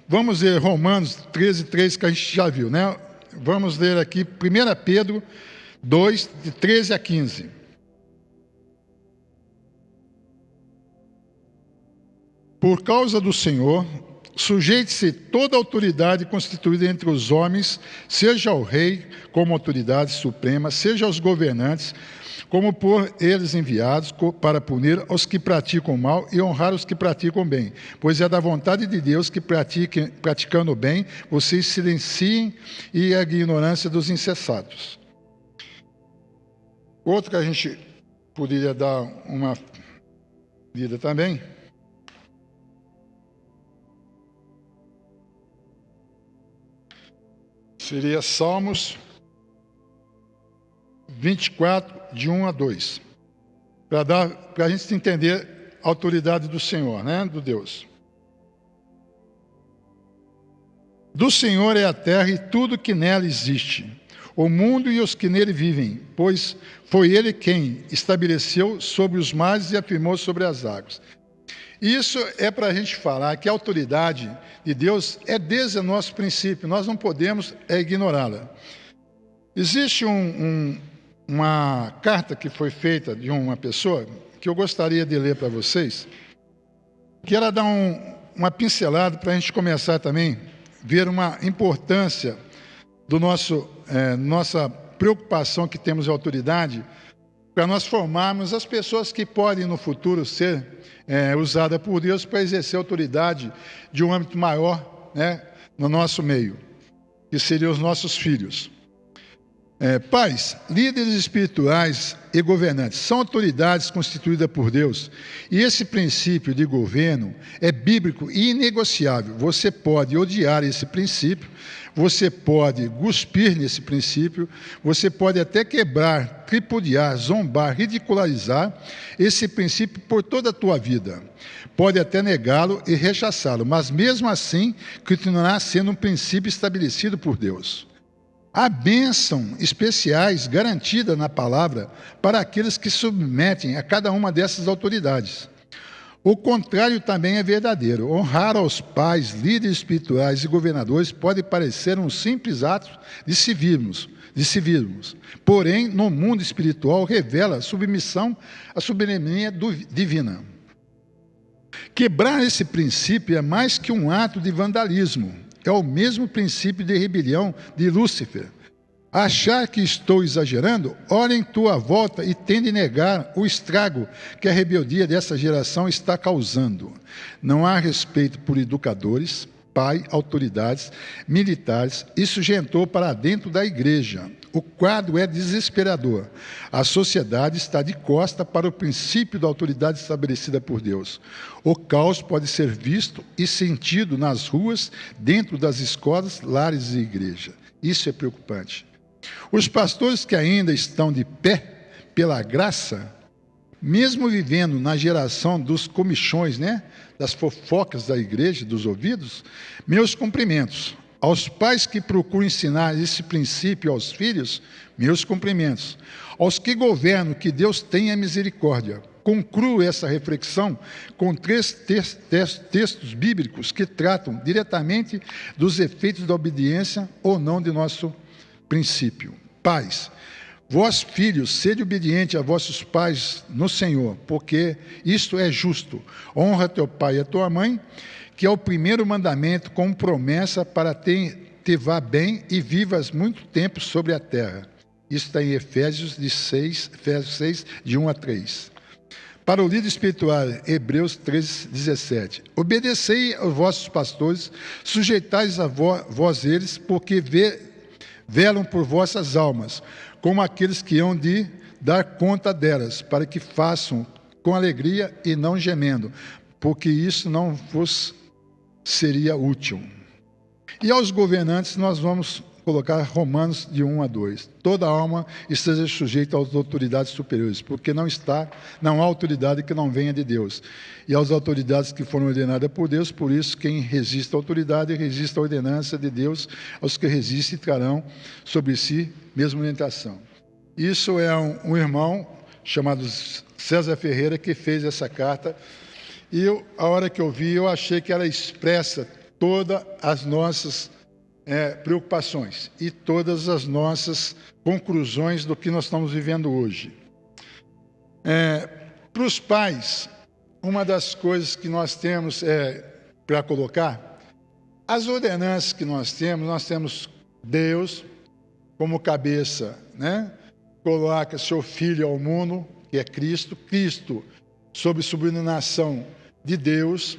Vamos ler Romanos 13, 3, que a gente já viu, Vamos ler aqui 1 Pedro 2, de 13 a 15. Por causa do Senhor, sujeite-se toda autoridade constituída entre os homens, seja o rei como autoridade suprema, seja os governantes, como por eles enviados para punir os que praticam o mal e honrar os que praticam o bem. Pois é da vontade de Deus que praticando o bem, vocês silenciem e a ignorância dos insensatos. Outro que a gente poderia dar uma lida também, seria Salmos 24, de 1 a 2, para a gente entender a autoridade do Senhor, do Deus. Do Senhor é a terra e tudo que nela existe, o mundo e os que nele vivem, pois foi Ele quem estabeleceu sobre os mares e afirmou sobre as águas. Isso é para a gente falar que a autoridade de Deus é desde o nosso princípio, nós não podemos ignorá-la. Existe uma carta que foi feita de uma pessoa, que eu gostaria de ler para vocês, que ela dá uma pincelada para a gente começar também a ver uma importância do nossa preocupação que temos em autoridade, para nós formarmos as pessoas que podem no futuro ser usadas por Deus para exercer autoridade de um âmbito maior no nosso meio, que seriam os nossos filhos. Pais, líderes espirituais e governantes são autoridades constituídas por Deus, e esse princípio de governo é bíblico e inegociável. Você pode odiar esse princípio, você pode cuspir nesse princípio, você pode até quebrar, tripudiar, zombar, ridicularizar esse princípio por toda a tua vida. Pode até negá-lo e rechaçá-lo, mas mesmo assim continuará sendo um princípio estabelecido por Deus. Há bênção especiais garantidas na palavra para aqueles que submetem a cada uma dessas autoridades. O contrário também é verdadeiro. Honrar aos pais, líderes espirituais e governadores pode parecer um simples ato de civismo. Porém, no mundo espiritual, revela submissão à soberania divina. Quebrar esse princípio é mais que um ato de vandalismo. É o mesmo princípio de rebelião de Lúcifer. Achar que estou exagerando? Olha em tua volta e tende a negar o estrago que a rebeldia dessa geração está causando. Não há respeito por educadores, pai, autoridades, militares. Isso já entrou para dentro da igreja. O quadro é desesperador. A sociedade está de costa para o princípio da autoridade estabelecida por Deus. O caos pode ser visto e sentido nas ruas, dentro das escolas, lares e igrejas. Isso é preocupante. Os pastores que ainda estão de pé pela graça, mesmo vivendo na geração dos comichões, né, das fofocas da igreja, dos ouvidos, meus cumprimentos. Aos pais que procuram ensinar esse princípio aos filhos, meus cumprimentos. Aos que governam, que Deus tenha misericórdia. Concluo essa reflexão com 3 textos bíblicos que tratam diretamente dos efeitos da obediência ou não de nosso princípio. Pais, vós filhos, sede obediente a vossos pais no Senhor, porque isto é justo. Honra teu pai e a tua mãe, que é o primeiro mandamento com promessa para te vá bem e vivas muito tempo sobre a terra. Isso está em Efésios 6, de 1 a 3. Para o líder espiritual, Hebreus 13, 17. Obedecei aos vossos pastores, sujeitais a vós eles, porque velam por vossas almas, como aqueles que hão de dar conta delas, para que façam com alegria e não gemendo, porque isso não vos seria útil. E aos governantes nós vamos colocar Romanos de 1 a 2. Toda alma esteja sujeita às autoridades superiores, porque não há autoridade que não venha de Deus. E às autoridades que foram ordenadas por Deus, por isso quem resiste à autoridade, resiste à ordenança de Deus, aos que resistem trarão sobre si mesma orientação. Isso é um irmão chamado César Ferreira que fez essa carta, e a hora que eu vi, eu achei que ela expressa todas as nossas preocupações e todas as nossas conclusões do que nós estamos vivendo hoje. Para os pais, uma das coisas que nós temos para colocar, as ordenanças que nós temos Deus como cabeça, né? Coloca seu filho ao mundo, que é Cristo, sob subordinação de Deus,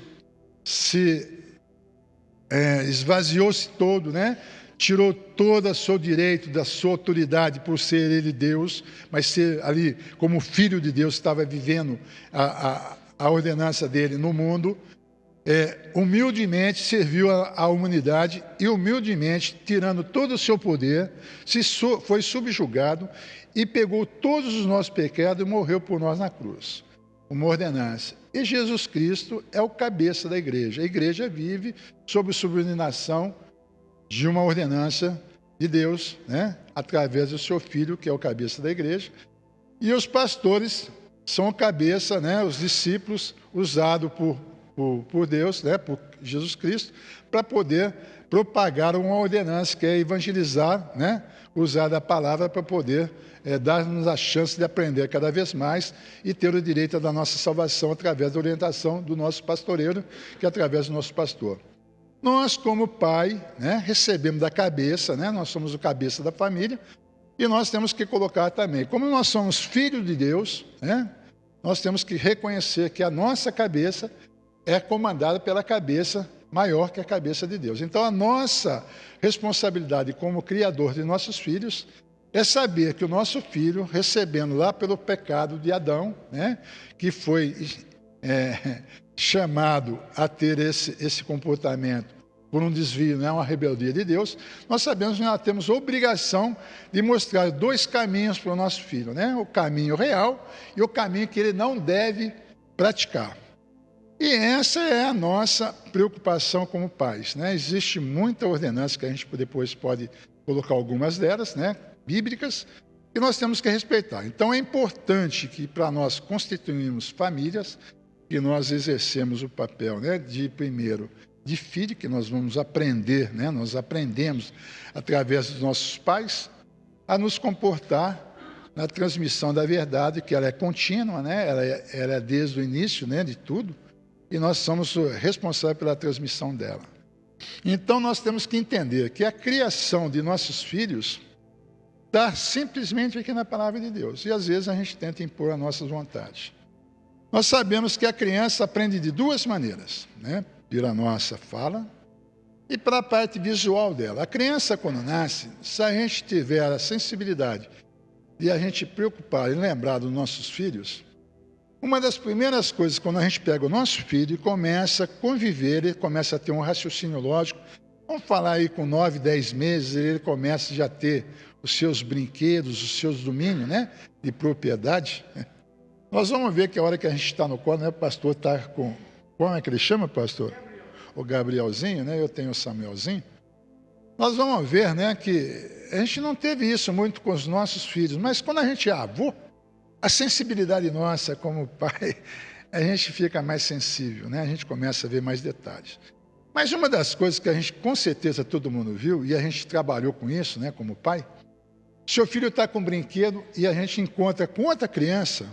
esvaziou-se todo, né? Tirou todo o seu direito, da sua autoridade por ser ele Deus, mas ser ali como filho de Deus, estava vivendo a ordenança dele no mundo, humildemente serviu a humanidade e humildemente, tirando todo o seu poder, foi subjugado e pegou todos os nossos pecados e morreu por nós na cruz. Uma ordenança. E Jesus Cristo é o cabeça da igreja. A igreja vive sob subordinação de uma ordenança de Deus, né? Através do seu Filho, que é o cabeça da igreja. E os pastores são o cabeça, né? Os discípulos usados por Deus, né? Por Jesus Cristo, para poder propagar uma ordenança, que é evangelizar, né? Usar a palavra para poder dar-nos a chance de aprender cada vez mais e ter o direito da nossa salvação através da orientação do nosso pastoreiro, que é através do nosso pastor. Nós, como pai, né, recebemos da cabeça, né, nós somos o cabeça da família, e nós temos que colocar também, como nós somos filhos de Deus, né, nós temos que reconhecer que a nossa cabeça é comandada pela cabeça maior que a cabeça de Deus. Então, a nossa responsabilidade como criador de nossos filhos é saber que o nosso filho, recebendo lá pelo pecado de Adão, né, que foi chamado a ter esse comportamento por um desvio, né, uma rebeldia de Deus, nós sabemos que nós temos obrigação de mostrar 2 caminhos para o nosso filho, né, o caminho real e o caminho que ele não deve praticar. E essa é a nossa preocupação como pais, né? Existe muita ordenança que a gente depois pode colocar algumas delas, né, bíblicas, que nós temos que respeitar. Então é importante que para nós constituirmos famílias, que nós exercemos o papel, né, primeiro de filho, que nós vamos aprender, né, nós aprendemos através dos nossos pais a nos comportar na transmissão da verdade, que ela é contínua, né, ela é desde o início, né, de tudo, e nós somos responsáveis pela transmissão dela. Então nós temos que entender que a criação de nossos filhos está simplesmente aqui na palavra de Deus. E às vezes a gente tenta impor as nossas vontades. Nós sabemos que a criança aprende de 2 maneiras, né? Pela nossa fala e pela parte visual dela. A criança, quando nasce, se a gente tiver a sensibilidade de a gente preocupar e lembrar dos nossos filhos, uma das primeiras coisas, quando a gente pega o nosso filho e começa a conviver, ele começa a ter um raciocínio lógico, Vamos falar aí com 9, 10 meses, ele começa já a ter os seus brinquedos, os seus domínios, né, de propriedade. Nós vamos ver que a hora que a gente está no colo, né, o pastor está com... Como é que ele chama, pastor? O Gabrielzinho, né? Eu tenho o Samuelzinho. Nós vamos ver, né, que a gente não teve isso muito com os nossos filhos, mas quando a gente é avô, a sensibilidade nossa como pai, a gente fica mais sensível, né? A gente começa a ver mais detalhes. Mas uma das coisas que a gente, com certeza, todo mundo viu, e a gente trabalhou com isso, né, como pai, seu filho está com um brinquedo e a gente encontra com outra criança,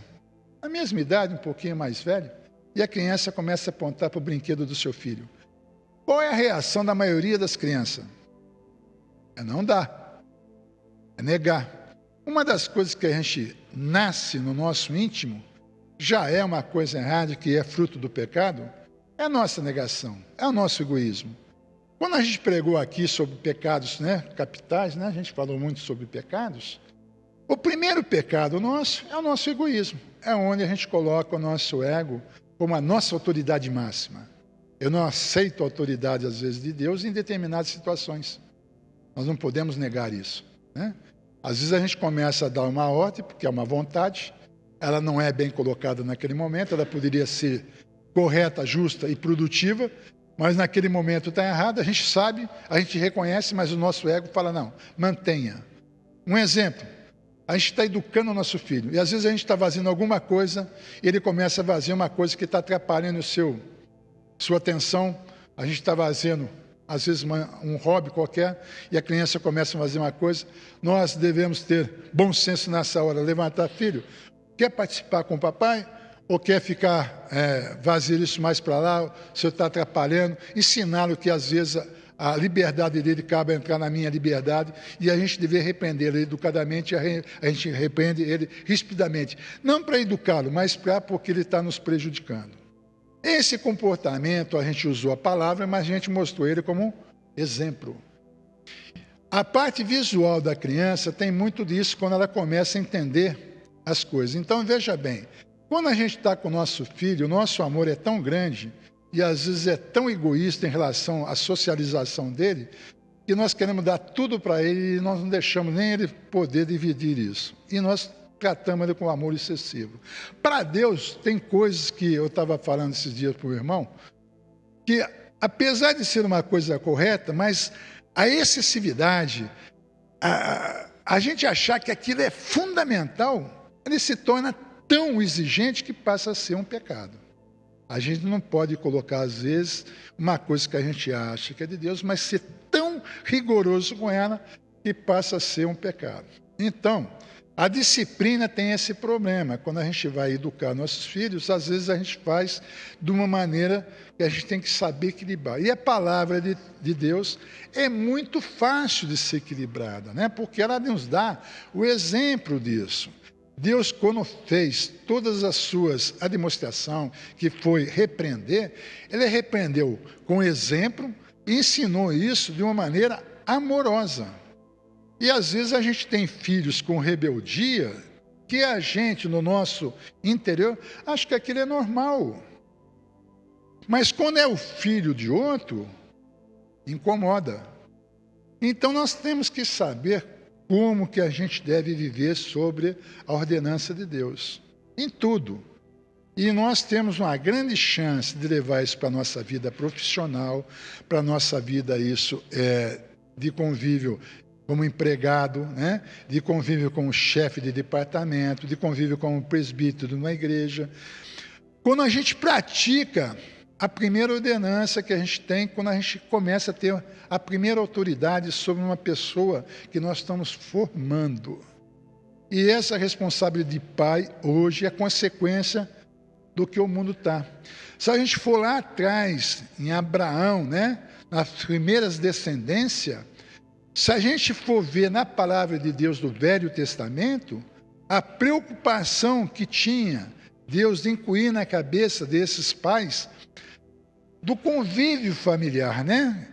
a mesma idade, um pouquinho mais velha, e a criança começa a apontar para o brinquedo do seu filho. Qual é a reação da maioria das crianças? É não dar, é negar. Uma das coisas que a gente nasce no nosso íntimo, já é uma coisa errada, que é fruto do pecado, é a nossa negação, é o nosso egoísmo. Quando a gente pregou aqui sobre pecados, né, capitais, né, a gente falou muito sobre pecados, o primeiro pecado nosso é o nosso egoísmo, é onde a gente coloca o nosso ego como a nossa autoridade máxima. Eu não aceito a autoridade, às vezes, de Deus em determinadas situações. Nós não podemos negar isso, né? Às vezes a gente começa a dar uma ordem, porque é uma vontade, ela não é bem colocada naquele momento, ela poderia ser correta, justa e produtiva, mas naquele momento está errado, a gente sabe, a gente reconhece, mas o nosso ego fala, não, mantenha. Um exemplo, a gente está educando o nosso filho, e às vezes a gente está fazendo alguma coisa, e ele começa a fazer uma coisa que está atrapalhando sua atenção, a gente está fazendo, às vezes, um hobby qualquer, e a criança começa a fazer uma coisa, nós devemos ter bom senso nessa hora, levantar, filho, quer participar com o papai? Ou quer ficar, fazer isso mais para lá, o senhor está atrapalhando, ensiná-lo que às vezes a liberdade dele cabe a entrar na minha liberdade, e a gente deve repreendê-lo educadamente, a gente repreende ele rispidamente, não para educá-lo, mas porque ele está nos prejudicando. Esse comportamento, a gente usou a palavra, mas a gente mostrou ele como um exemplo. A parte visual da criança tem muito disso quando ela começa a entender as coisas. Então, veja bem, quando a gente está com o nosso filho, o nosso amor é tão grande e às vezes é tão egoísta em relação à socialização dele, que nós queremos dar tudo para ele e nós não deixamos nem ele poder dividir isso. E nós tratamos ele com amor excessivo. Para Deus, tem coisas que eu estava falando esses dias para o irmão, que apesar de ser uma coisa correta, mas a excessividade, a gente achar que aquilo é fundamental, ele se torna tão exigente que passa a ser um pecado. A gente não pode colocar, às vezes, uma coisa que a gente acha que é de Deus, mas ser tão rigoroso com ela que passa a ser um pecado. Então, a disciplina tem esse problema. Quando a gente vai educar nossos filhos, às vezes a gente faz de uma maneira que a gente tem que saber equilibrar. E a palavra de Deus é muito fácil de ser equilibrada, né? Porque ela nos dá o exemplo disso. Deus, quando fez todas as suas demonstrações, que foi repreender, ele repreendeu com exemplo e ensinou isso de uma maneira amorosa. E às vezes a gente tem filhos com rebeldia, que a gente, no nosso interior, acha que aquilo é normal. Mas quando é o filho de outro, incomoda. Então nós temos que saber como que a gente deve viver sobre a ordenança de Deus, em tudo. E nós temos uma grande chance de levar isso para a nossa vida profissional, para a nossa vida de convívio como empregado, né? De convívio como chefe de departamento, de convívio como presbítero de uma igreja. Quando a gente pratica a primeira ordenança que a gente tem, quando a gente começa a ter a primeira autoridade sobre uma pessoa que nós estamos formando. E essa responsabilidade de pai, hoje, é consequência do que o mundo está. Se a gente for lá atrás, em Abraão, né, nas primeiras descendências, se a gente for ver na palavra de Deus do Velho Testamento, a preocupação que tinha Deus de incluir na cabeça desses pais do convívio familiar, né?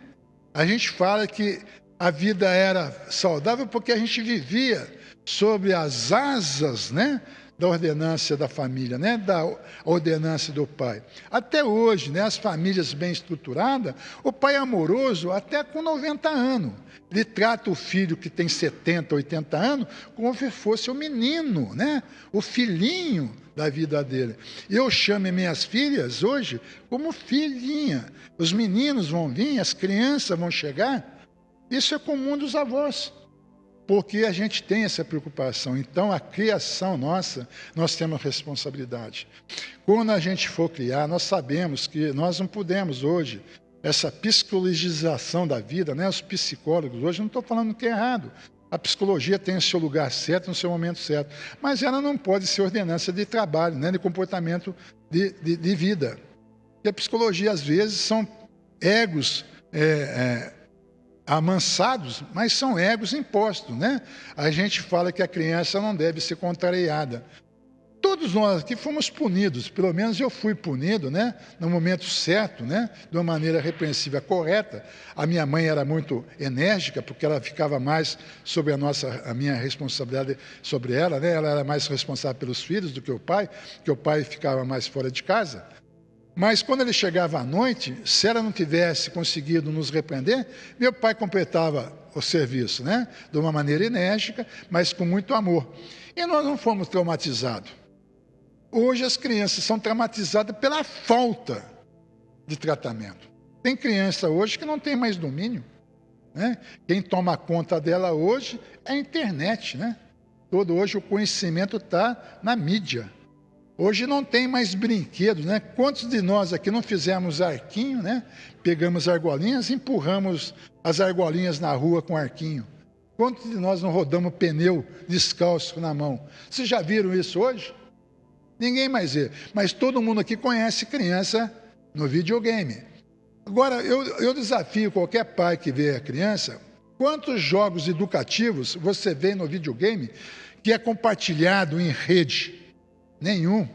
A gente fala que a vida era saudável porque a gente vivia sob as asas, né, da ordenância da família, né? Da ordenância do pai. Até hoje, né? As famílias bem estruturadas, o pai é amoroso até com 90 anos. Ele trata o filho que tem 70, 80 anos como se fosse o menino, né? O filhinho da vida dele. Eu chamo minhas filhas hoje como filhinha. Os meninos vão vir, as crianças vão chegar. Isso é comum dos avós, porque a gente tem essa preocupação. Então, a criação nossa, nós temos responsabilidade. Quando a gente for criar, nós sabemos que nós não podemos hoje, essa psicologização da vida, né? Os psicólogos hoje, não estou falando que é errado. A psicologia tem o seu lugar certo, no seu momento certo, mas ela não pode ser ordenança de trabalho, né? De comportamento de vida. Porque a psicologia, às vezes, são egos amansados, mas são egos impostos, né? A gente fala que a criança não deve ser contrariada. Todos nós aqui fomos punidos, pelo menos eu fui punido, né? No momento certo, né? De uma maneira repreensível, correta. A minha mãe era muito enérgica, porque ela ficava mais sobre a minha responsabilidade sobre ela, né? Ela era mais responsável pelos filhos do que o pai ficava mais fora de casa. Mas quando ele chegava à noite, se ela não tivesse conseguido nos repreender, meu pai completava o serviço, né? De uma maneira enérgica, mas com muito amor. E nós não fomos traumatizados. Hoje as crianças são traumatizadas pela falta de tratamento. Tem criança hoje que não tem mais domínio, né? Quem toma conta dela hoje é a internet, né? Hoje o conhecimento está na mídia. Hoje não tem mais brinquedos, né? Quantos de nós aqui não fizemos arquinho, né? Pegamos argolinhas e empurramos as argolinhas na rua com arquinho. Quantos de nós não rodamos pneu descalço na mão? Vocês já viram isso hoje? Ninguém mais vê. Mas todo mundo aqui conhece criança no videogame. Agora, eu desafio qualquer pai que vê a criança, quantos jogos educativos você vê no videogame que é compartilhado em rede? Nenhum.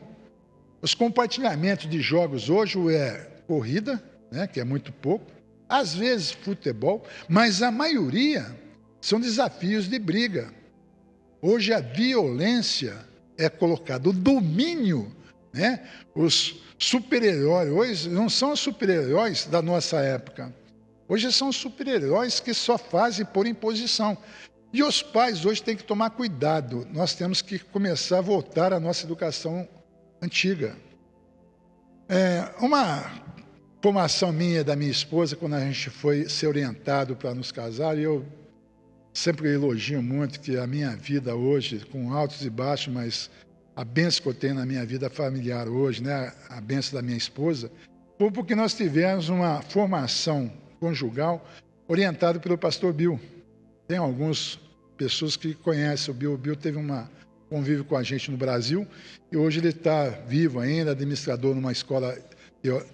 Os compartilhamentos de jogos hoje é corrida, né, que é muito pouco, às vezes futebol, mas a maioria são desafios de briga. Hoje a violência é colocada, o domínio, né? Os super-heróis hoje não são os super-heróis da nossa época. Hoje são super-heróis que só fazem por imposição. E os pais hoje têm que tomar cuidado. Nós temos que começar a voltar à nossa educação antiga. Uma formação minha e da minha esposa, quando a gente foi ser orientado para nos casar, e eu sempre elogio muito que a minha vida hoje, com altos e baixos, mas a bênção que eu tenho na minha vida familiar hoje, né, a bênção da minha esposa, foi porque nós tivemos uma formação conjugal orientada pelo pastor Bill. Tem algumas pessoas que conhecem o Bill. O Bill teve um convívio com a gente no Brasil e hoje ele está vivo ainda, administrador numa escola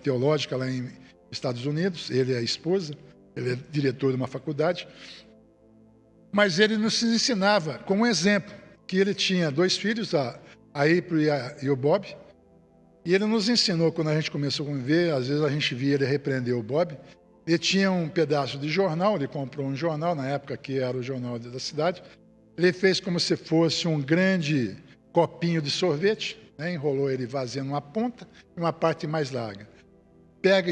teológica lá em Estados Unidos. Ele é a esposa, ele é diretor de uma faculdade. Mas ele nos ensinava com um exemplo, que ele tinha 2 filhos, a April e o Bob, e ele nos ensinou, quando a gente começou a conviver, às vezes a gente via ele repreender o Bob. Ele tinha um pedaço de jornal, ele comprou um jornal, na época que era o jornal da cidade. Ele fez como se fosse um grande copinho de sorvete, né? Enrolou ele vazando uma ponta e uma parte mais larga. Pega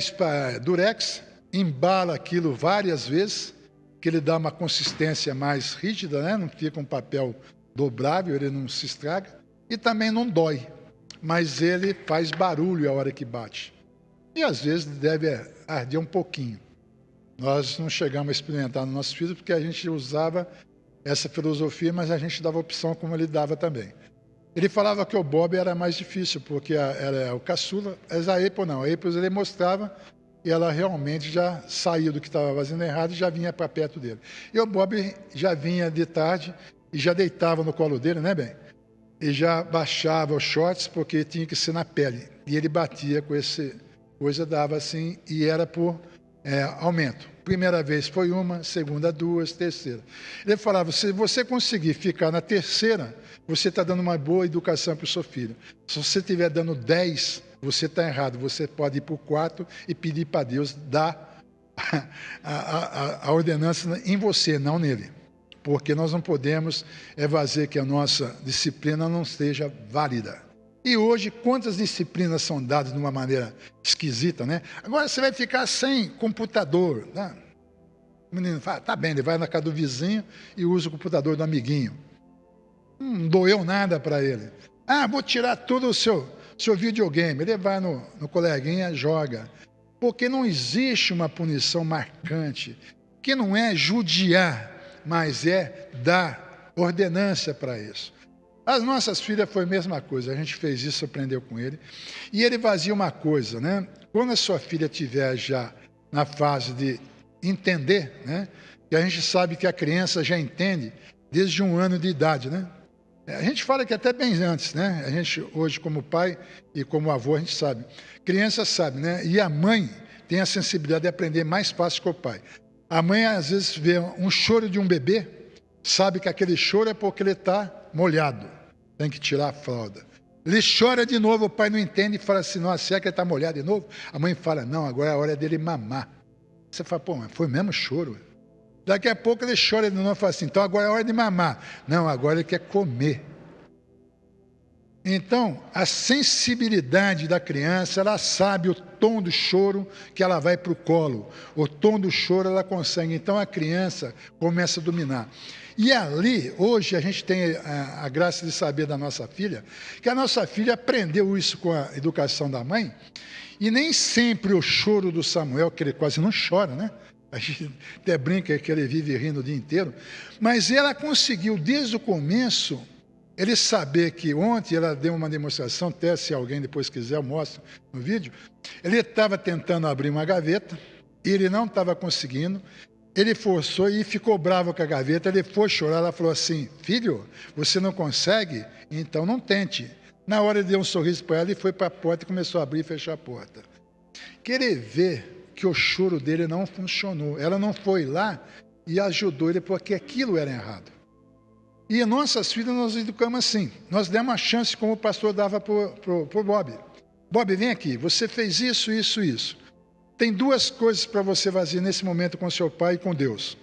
durex, embala aquilo várias vezes, que ele dá uma consistência mais rígida, né? Não fica um papel dobrável, ele não se estraga e também não dói, mas ele faz barulho a hora que bate. E às vezes deve arder um pouquinho. Nós não chegamos a experimentar nos nossos filhos porque a gente usava essa filosofia, mas a gente dava opção como ele dava também. Ele falava que o Bob era mais difícil, porque era o caçula, mas a April não. A April ele mostrava e ela realmente já saiu do que estava fazendo errado e já vinha para perto dele. E o Bob já vinha de tarde e já deitava no colo dele, né, bem? E já baixava os shorts porque tinha que ser na pele. E ele batia com esse coisa, dava assim, e era por aumento. Primeira vez foi uma, segunda 2, terceira. Ele falava, se você conseguir ficar na terceira, você está dando uma boa educação para o seu filho. Se você estiver dando 10, você está errado. Você pode ir para o 4 e pedir para Deus dar a ordenança em você, não nele. porque nós não podemos fazer que a nossa disciplina não seja válida. E hoje, quantas disciplinas são dadas de uma maneira esquisita, né? Agora você vai ficar sem computador, né? O menino fala, tá bem, ele vai na casa do vizinho e usa o computador do amiguinho. Não doeu nada para ele. Ah, vou tirar todo o seu videogame. Ele vai no coleguinha, joga. Porque não existe uma punição marcante, que não é judiar, mas é dar ordenância para isso. As nossas filhas foi a mesma coisa, a gente fez isso, aprendeu com ele. E ele fazia uma coisa, né? Quando a sua filha estiver já na fase de entender, né? Que a gente sabe que a criança já entende desde 1 ano de idade, né? A gente fala que até bem antes, né? A gente hoje como pai e como avô, a gente sabe. Criança sabe, né? E a mãe tem a sensibilidade de aprender mais fácil que o pai. A mãe às vezes vê um choro de um bebê, sabe que aquele choro é porque ele está molhado, tem que tirar a fralda. Ele chora de novo, o pai não entende e fala assim, nossa, será que ele está molhado de novo? A mãe fala, não, agora é a hora dele mamar. Você fala, pô, mas foi mesmo choro. Daqui a pouco ele chora de novo e fala assim, então agora é a hora de mamar. Não, agora ele quer comer. Então, a sensibilidade da criança, ela sabe o tom do choro que ela vai para o colo. O tom do choro ela consegue. Então, a criança começa a dominar. E ali, hoje, a gente tem a graça de saber da nossa filha, que a nossa filha aprendeu isso com a educação da mãe, e nem sempre o choro do Samuel, que ele quase não chora, né? A gente até brinca que ele vive rindo o dia inteiro, mas ela conseguiu, desde o começo, ele saber que ontem ela deu uma demonstração, até se alguém depois quiser eu mostro no vídeo, ele estava tentando abrir uma gaveta, e ele não estava conseguindo, ele forçou e ficou bravo com a gaveta, ele foi chorar, ela falou assim, filho, você não consegue? Então não tente. Na hora ele deu um sorriso para ela e foi para a porta e começou a abrir e fechar a porta. Querer ver que o choro dele não funcionou, ela não foi lá e ajudou ele porque aquilo era errado. E nossas filhas nós educamos assim. Nós demos uma chance como o pastor dava para o Bob. Bob, vem aqui, você fez isso, isso, isso. Tem 2 coisas para você fazer nesse momento com seu pai e com Deus.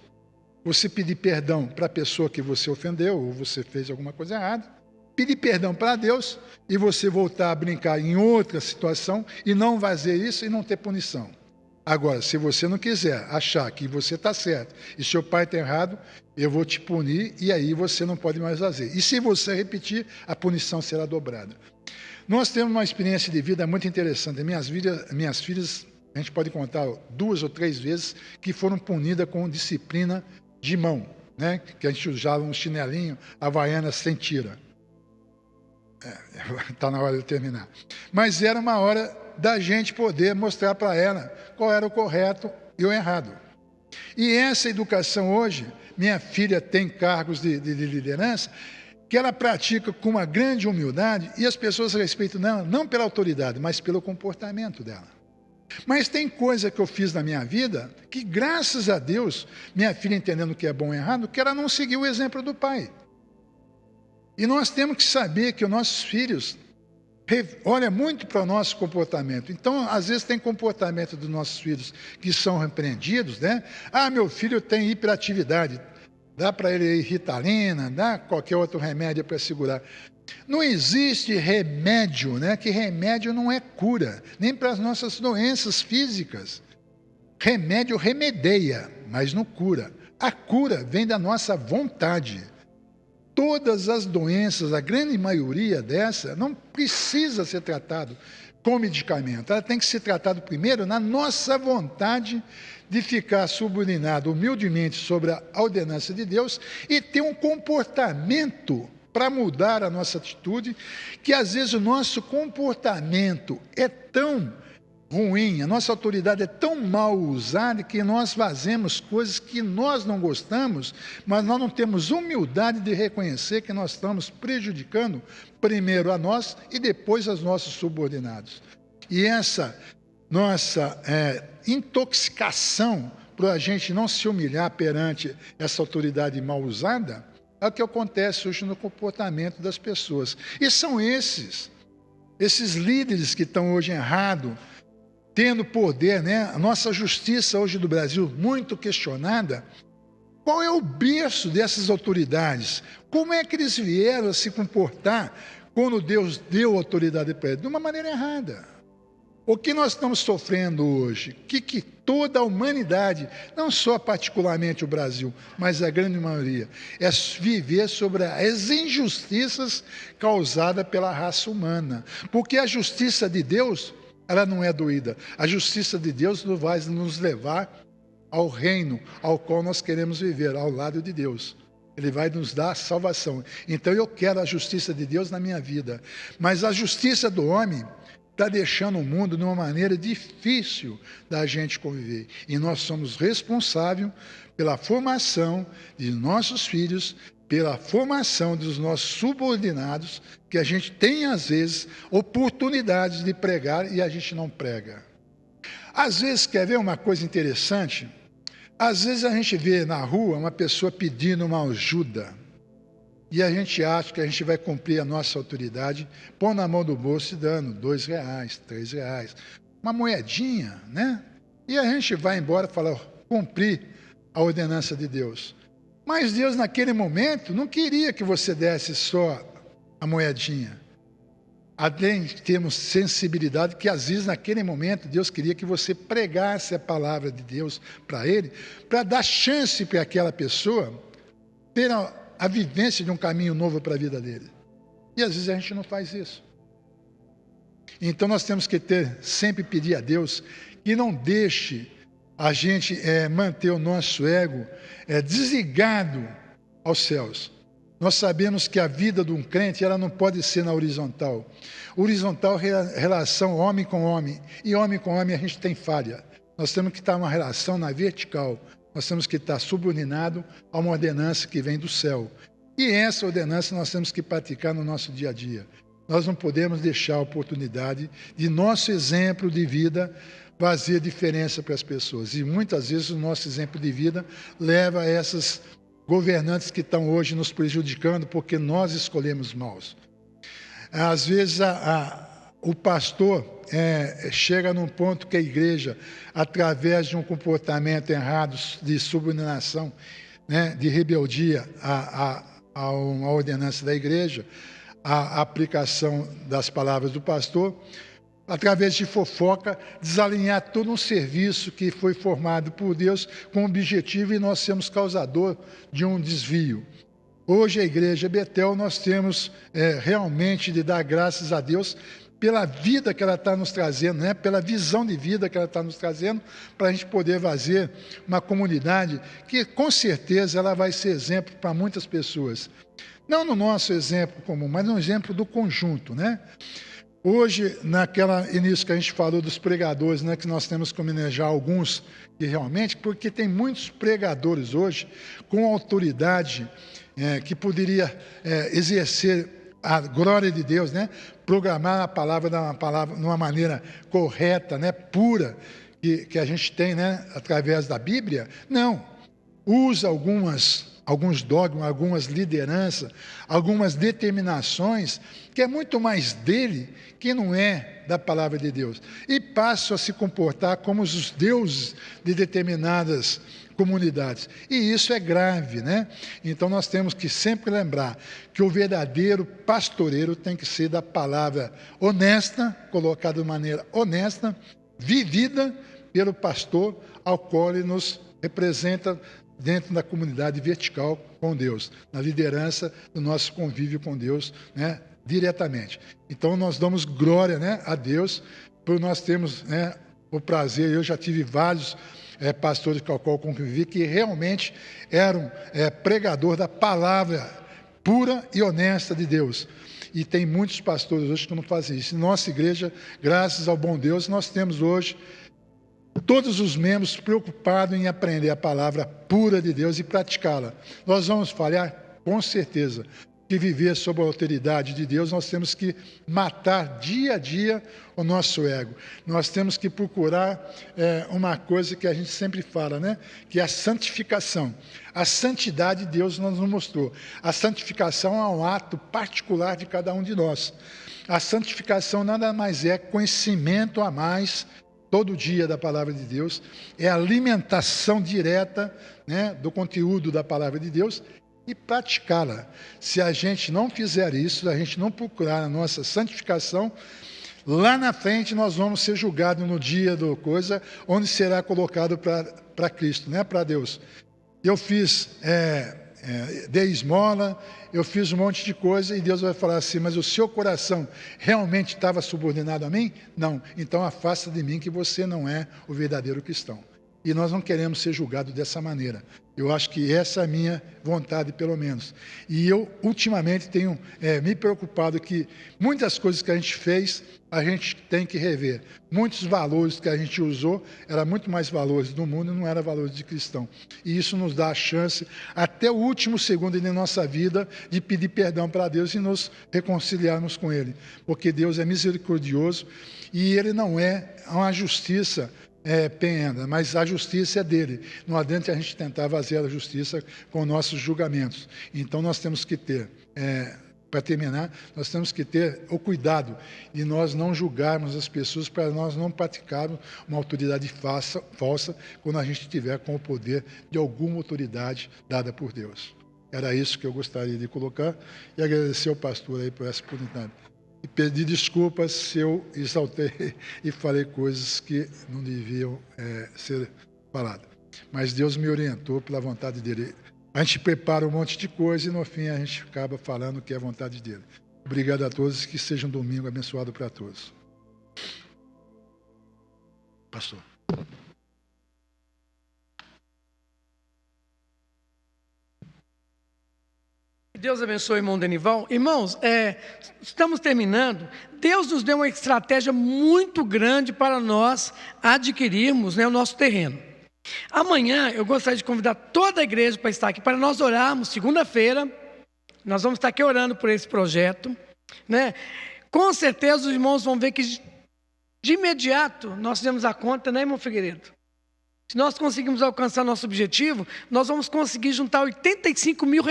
Você pedir perdão para a pessoa que você ofendeu ou você fez alguma coisa errada. Pedir perdão para Deus e você voltar a brincar em outra situação e não fazer isso e não ter punição. Agora, se você não quiser achar que você está certo e seu pai está errado, eu vou te punir e aí você não pode mais fazer. E se você repetir, a punição será dobrada. Nós temos uma experiência de vida muito interessante. Minhas filhas, a gente pode contar 2 ou 3 vezes que foram punidas com disciplina de mão, né? Que a gente usava um chinelinho, havaiana sem tira. Está na hora de terminar. Mas era uma hora da gente poder mostrar para ela qual era o correto e o errado. E essa educação hoje, minha filha tem cargos de liderança, que ela pratica com uma grande humildade e as pessoas respeitam não pela autoridade, mas pelo comportamento dela. Mas tem coisa que eu fiz na minha vida que, graças a Deus, minha filha entendendo o que é bom e errado, que ela não seguiu o exemplo do pai. E nós temos que saber que os nossos filhos olham muito para o nosso comportamento. Então, às vezes, tem comportamento dos nossos filhos que são repreendidos, né? Ah, meu filho tem hiperatividade, dá para ele Ritalina, dá qualquer outro remédio para segurar. Não existe remédio, né? Que remédio não é cura, nem para as nossas doenças físicas. Remédio remedeia, mas não cura. A cura vem da nossa vontade. Todas as doenças, a grande maioria dessa, não precisa ser tratado com medicamento. Ela tem que ser tratada primeiro na nossa vontade de ficar subordinado humildemente sobre a ordenança de Deus e ter um comportamento para mudar a nossa atitude, que às vezes o nosso comportamento é tão ruim, a nossa autoridade é tão mal usada que nós fazemos coisas que nós não gostamos, mas nós não temos humildade de reconhecer que nós estamos prejudicando primeiro a nós e depois aos nossos subordinados. E essa nossa intoxicação para a gente não se humilhar perante essa autoridade mal usada é o que acontece hoje no comportamento das pessoas. E são esses líderes que estão hoje errados, tendo poder, né? A nossa justiça hoje do Brasil, muito questionada, Qual é o berço dessas autoridades? Como é que eles vieram a se comportar quando Deus deu autoridade para eles? De uma maneira errada. O que nós estamos sofrendo hoje, que toda a humanidade, não só particularmente o Brasil, mas a grande maioria, é viver sobre as injustiças causadas pela raça humana. Porque a justiça de Deus, ela não é doída. A justiça de Deus vai nos levar ao reino ao qual nós queremos viver, ao lado de Deus. Ele vai nos dar salvação. Então eu quero a justiça de Deus na minha vida. Mas a justiça do homem está deixando o mundo de uma maneira difícil da gente conviver. E nós somos responsáveis pela formação de nossos filhos, pela formação dos nossos subordinados, que a gente tem, às vezes, oportunidades de pregar e a gente não prega. Às vezes, quer ver uma coisa interessante? Às vezes a gente vê na rua uma pessoa pedindo uma ajuda e a gente acha que a gente vai cumprir a nossa autoridade, pôr na mão do bolso e dando R$2, R$3, uma moedinha, né? E a gente vai embora e fala, cumprir a ordenança de Deus. Mas Deus, naquele momento, não queria que você desse só a moedinha. Além de termos sensibilidade, que às vezes naquele momento Deus queria que você pregasse a palavra de Deus para ele, para dar chance para aquela pessoa ter a vivência de um caminho novo para a vida dele. E às vezes a gente não faz isso. Então nós temos que sempre pedir a Deus que não deixe a gente manter o nosso ego desligado aos céus. Nós sabemos que a vida de um crente, ela não pode ser na horizontal. Horizontal é relação homem com homem. E homem com homem a gente tem falha. Nós temos que estar uma relação na vertical. Nós temos que estar subordinado a uma ordenança que vem do céu. E essa ordenança nós temos que praticar no nosso dia a dia. Nós não podemos deixar a oportunidade de nosso exemplo de vida fazer diferença para as pessoas. E muitas vezes o nosso exemplo de vida leva a essas governantes que estão hoje nos prejudicando porque nós escolhemos maus. Às vezes o pastor chega num ponto que a igreja, através de um comportamento errado de subordinação, né, de rebeldia a uma ordenança da igreja, a aplicação das palavras do pastor, através de fofoca, desalinhar todo um serviço que foi formado por Deus com o objetivo e nós sermos causador de um desvio. Hoje a igreja Betel nós temos realmente de dar graças a Deus pela vida que ela está nos trazendo, né? Pela visão de vida que ela está nos trazendo, para a gente poder fazer uma comunidade que com certeza ela vai ser exemplo para muitas pessoas. Não no nosso exemplo comum, mas no exemplo do conjunto, né? Hoje, naquela início que a gente falou dos pregadores, né, que nós temos que homenagear alguns que realmente, porque tem muitos pregadores hoje com autoridade que poderia exercer a glória de Deus, né, programar a palavra de uma maneira correta, né, pura, que a gente tem, né, através da Bíblia. Não, usa alguns dogmas, algumas lideranças, algumas determinações, que é muito mais dele, que não é da palavra de Deus. E passam a se comportar como os deuses de determinadas comunidades. E isso é grave, né? Então nós temos que sempre lembrar que o verdadeiro pastoreiro tem que ser da palavra honesta, colocada de maneira honesta, vivida pelo pastor ao qual ele nos representa dentro da comunidade vertical com Deus, na liderança do nosso convívio com Deus, né, diretamente. Então nós damos glória, né, a Deus por nós termos, né, o prazer. Eu já tive vários pastores com os quais convivi que realmente eram pregador da palavra pura e honesta de Deus. E tem muitos pastores hoje que não fazem isso. Em nossa igreja, graças ao bom Deus, nós temos hoje todos os membros preocupados em aprender a palavra pura de Deus e praticá-la. Nós vamos falhar? Com certeza. Que viver sob a autoridade de Deus, nós temos que matar dia a dia o nosso ego. Nós temos que procurar uma coisa que a gente sempre fala, né? Que é a santificação. A santidade Deus nos mostrou. A santificação é um ato particular de cada um de nós. A santificação nada mais é conhecimento a mais todo dia da palavra de Deus, é a alimentação direta, né, do conteúdo da palavra de Deus e praticá-la. Se a gente não fizer isso, a gente não procurar a nossa santificação, lá na frente nós vamos ser julgados no dia do coisa, onde será colocado para Cristo, né, para Deus. Eu fiz, dei esmola, eu fiz um monte de coisa e Deus vai falar assim, mas o seu coração realmente estava subordinado a mim? Não, então afasta de mim que você não é o verdadeiro cristão. E nós não queremos ser julgados dessa maneira. Eu acho que essa é a minha vontade, pelo menos. E eu, ultimamente, tenho me preocupado que muitas coisas que a gente fez, a gente tem que rever. Muitos valores que a gente usou, eram muito mais valores do mundo e não eram valores de cristão. E isso nos dá a chance, até o último segundo de nossa vida, de pedir perdão para Deus e nos reconciliarmos com Ele. Porque Deus é misericordioso e Ele não é uma justiça penhenda, mas a justiça é dele. Não adianta a gente tentar fazer a justiça com nossos julgamentos. Então nós temos que ter, para terminar, nós temos que ter o cuidado de nós não julgarmos as pessoas, para nós não praticarmos uma autoridade falsa quando a gente estiver com o poder de alguma autoridade dada por Deus. Era isso que eu gostaria de colocar e agradecer ao pastor aí por essa oportunidade. E pedir desculpas se eu exaltei e falei coisas que não deviam ser faladas. Mas Deus me orientou pela vontade dEle. A gente prepara um monte de coisa e no fim a gente acaba falando que é a vontade dEle. Obrigado a todos, que seja um domingo abençoado para todos. Pastor. Deus abençoe, irmão Denival. Irmãos, estamos terminando. Deus nos deu uma estratégia muito grande para nós adquirirmos, né, o nosso terreno. Amanhã eu gostaria de convidar toda a igreja para estar aqui, para nós orarmos. Segunda-feira, nós vamos estar aqui orando por esse projeto, né? Com certeza os irmãos vão ver que de imediato nós fizemos a conta, né, irmão Figueiredo? Se nós conseguirmos alcançar nosso objetivo, nós vamos conseguir juntar R$85 mil.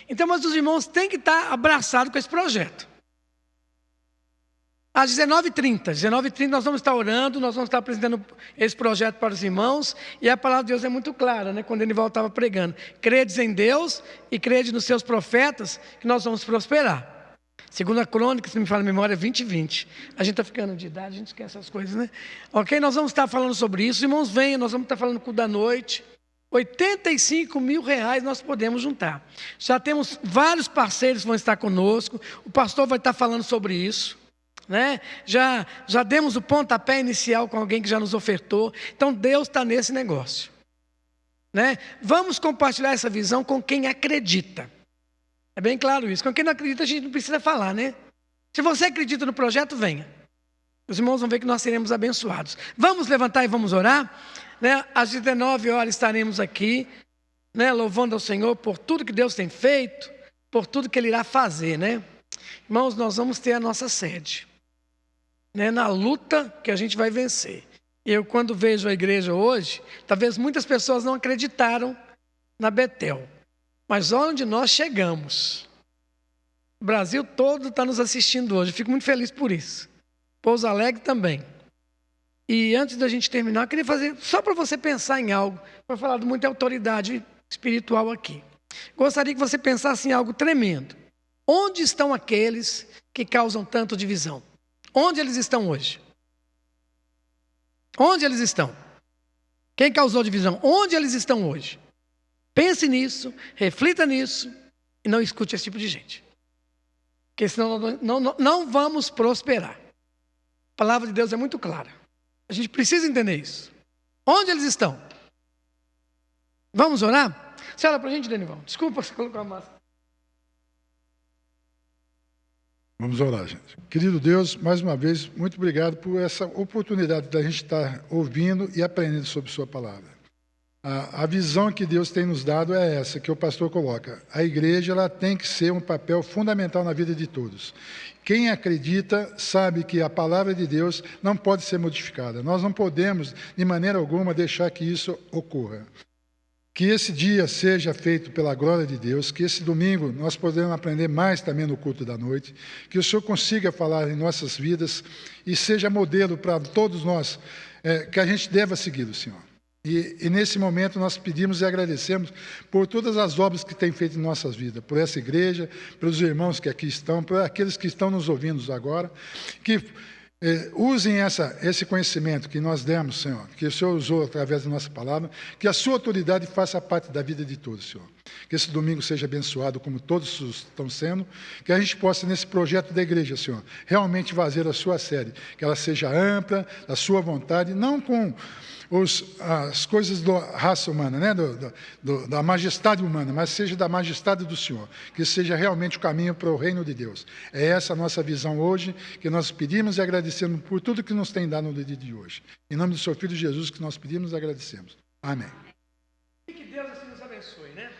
Então, mas os irmãos têm que estar abraçados com esse projeto. Às 19h30 nós vamos estar orando, nós vamos estar apresentando esse projeto para os irmãos, e a palavra de Deus é muito clara, né? Quando Enivaldo estava pregando, credes em Deus e credes nos seus profetas, que nós vamos prosperar. Segunda Crônica, se me fala a memória, 20:20. A gente está ficando de idade, a gente esquece essas coisas, né? Ok, nós vamos estar falando sobre isso, os irmãos venham, nós vamos estar falando culto da noite. R$85 mil nós podemos juntar. Já temos vários parceiros que vão estar conosco. O pastor vai estar falando sobre isso, né? Já demos o pontapé inicial com alguém que já nos ofertou. Então Deus está nesse negócio, né? Vamos compartilhar essa visão com quem acredita. É bem claro isso. Com quem não acredita a gente não precisa falar, né? Se você acredita no projeto, venha. Os irmãos vão ver que nós seremos abençoados. Vamos levantar e vamos orar, né? Às 19h estaremos aqui, né, louvando ao Senhor por tudo que Deus tem feito, por tudo que Ele irá fazer, né? Irmãos, nós vamos ter a nossa sede, né, na luta que a gente vai vencer. Eu, quando vejo a igreja hoje, talvez muitas pessoas não acreditaram na Betel, mas onde nós chegamos, o Brasil todo está nos assistindo hoje, eu fico muito feliz por isso. Pouso Alegre também. E antes da gente terminar, eu queria fazer, só para você pensar em algo, para falar de muita autoridade espiritual aqui. Gostaria que você pensasse em algo tremendo. Onde estão aqueles que causam tanto divisão? Onde eles estão hoje? Onde eles estão? Quem causou divisão? Onde eles estão hoje? Pense nisso, reflita nisso e não escute esse tipo de gente. Porque senão não vamos prosperar. A palavra de Deus é muito clara. A gente precisa entender isso. Onde eles estão? Vamos orar? Você olha para a gente, Denival. Desculpa se colocar a máscara. Vamos orar, gente. Querido Deus, mais uma vez, muito obrigado por essa oportunidade da gente estar ouvindo e aprendendo sobre sua palavra. A visão que Deus tem nos dado é essa, que o pastor coloca. A igreja ela tem que ser um papel fundamental na vida de todos. Quem acredita sabe que a palavra de Deus não pode ser modificada. Nós não podemos, de maneira alguma, deixar que isso ocorra. Que esse dia seja feito pela glória de Deus, que esse domingo nós podemos aprender mais também no culto da noite, que o Senhor consiga falar em nossas vidas e seja modelo para todos nós, que a gente deva seguir o Senhor. E nesse momento nós pedimos e agradecemos por todas as obras que tem feito em nossas vidas, por essa igreja, pelos irmãos que aqui estão, por aqueles que estão nos ouvindo agora, que usem esse conhecimento que nós demos, Senhor, que o Senhor usou através da nossa palavra, que a sua autoridade faça parte da vida de todos, Senhor. Que esse domingo seja abençoado como todos estão sendo, que a gente possa, nesse projeto da igreja, Senhor, realmente fazer a sua série, que ela seja ampla, da sua vontade, não com as coisas da raça humana, né? Da majestade humana, mas seja da majestade do Senhor, que seja realmente o caminho para o reino de Deus. É essa a nossa visão hoje, que nós pedimos e agradecemos por tudo que nos tem dado no dia de hoje. Em nome do seu Filho Jesus que nós pedimos e agradecemos. Amém. Que Deus assim nos abençoe, né?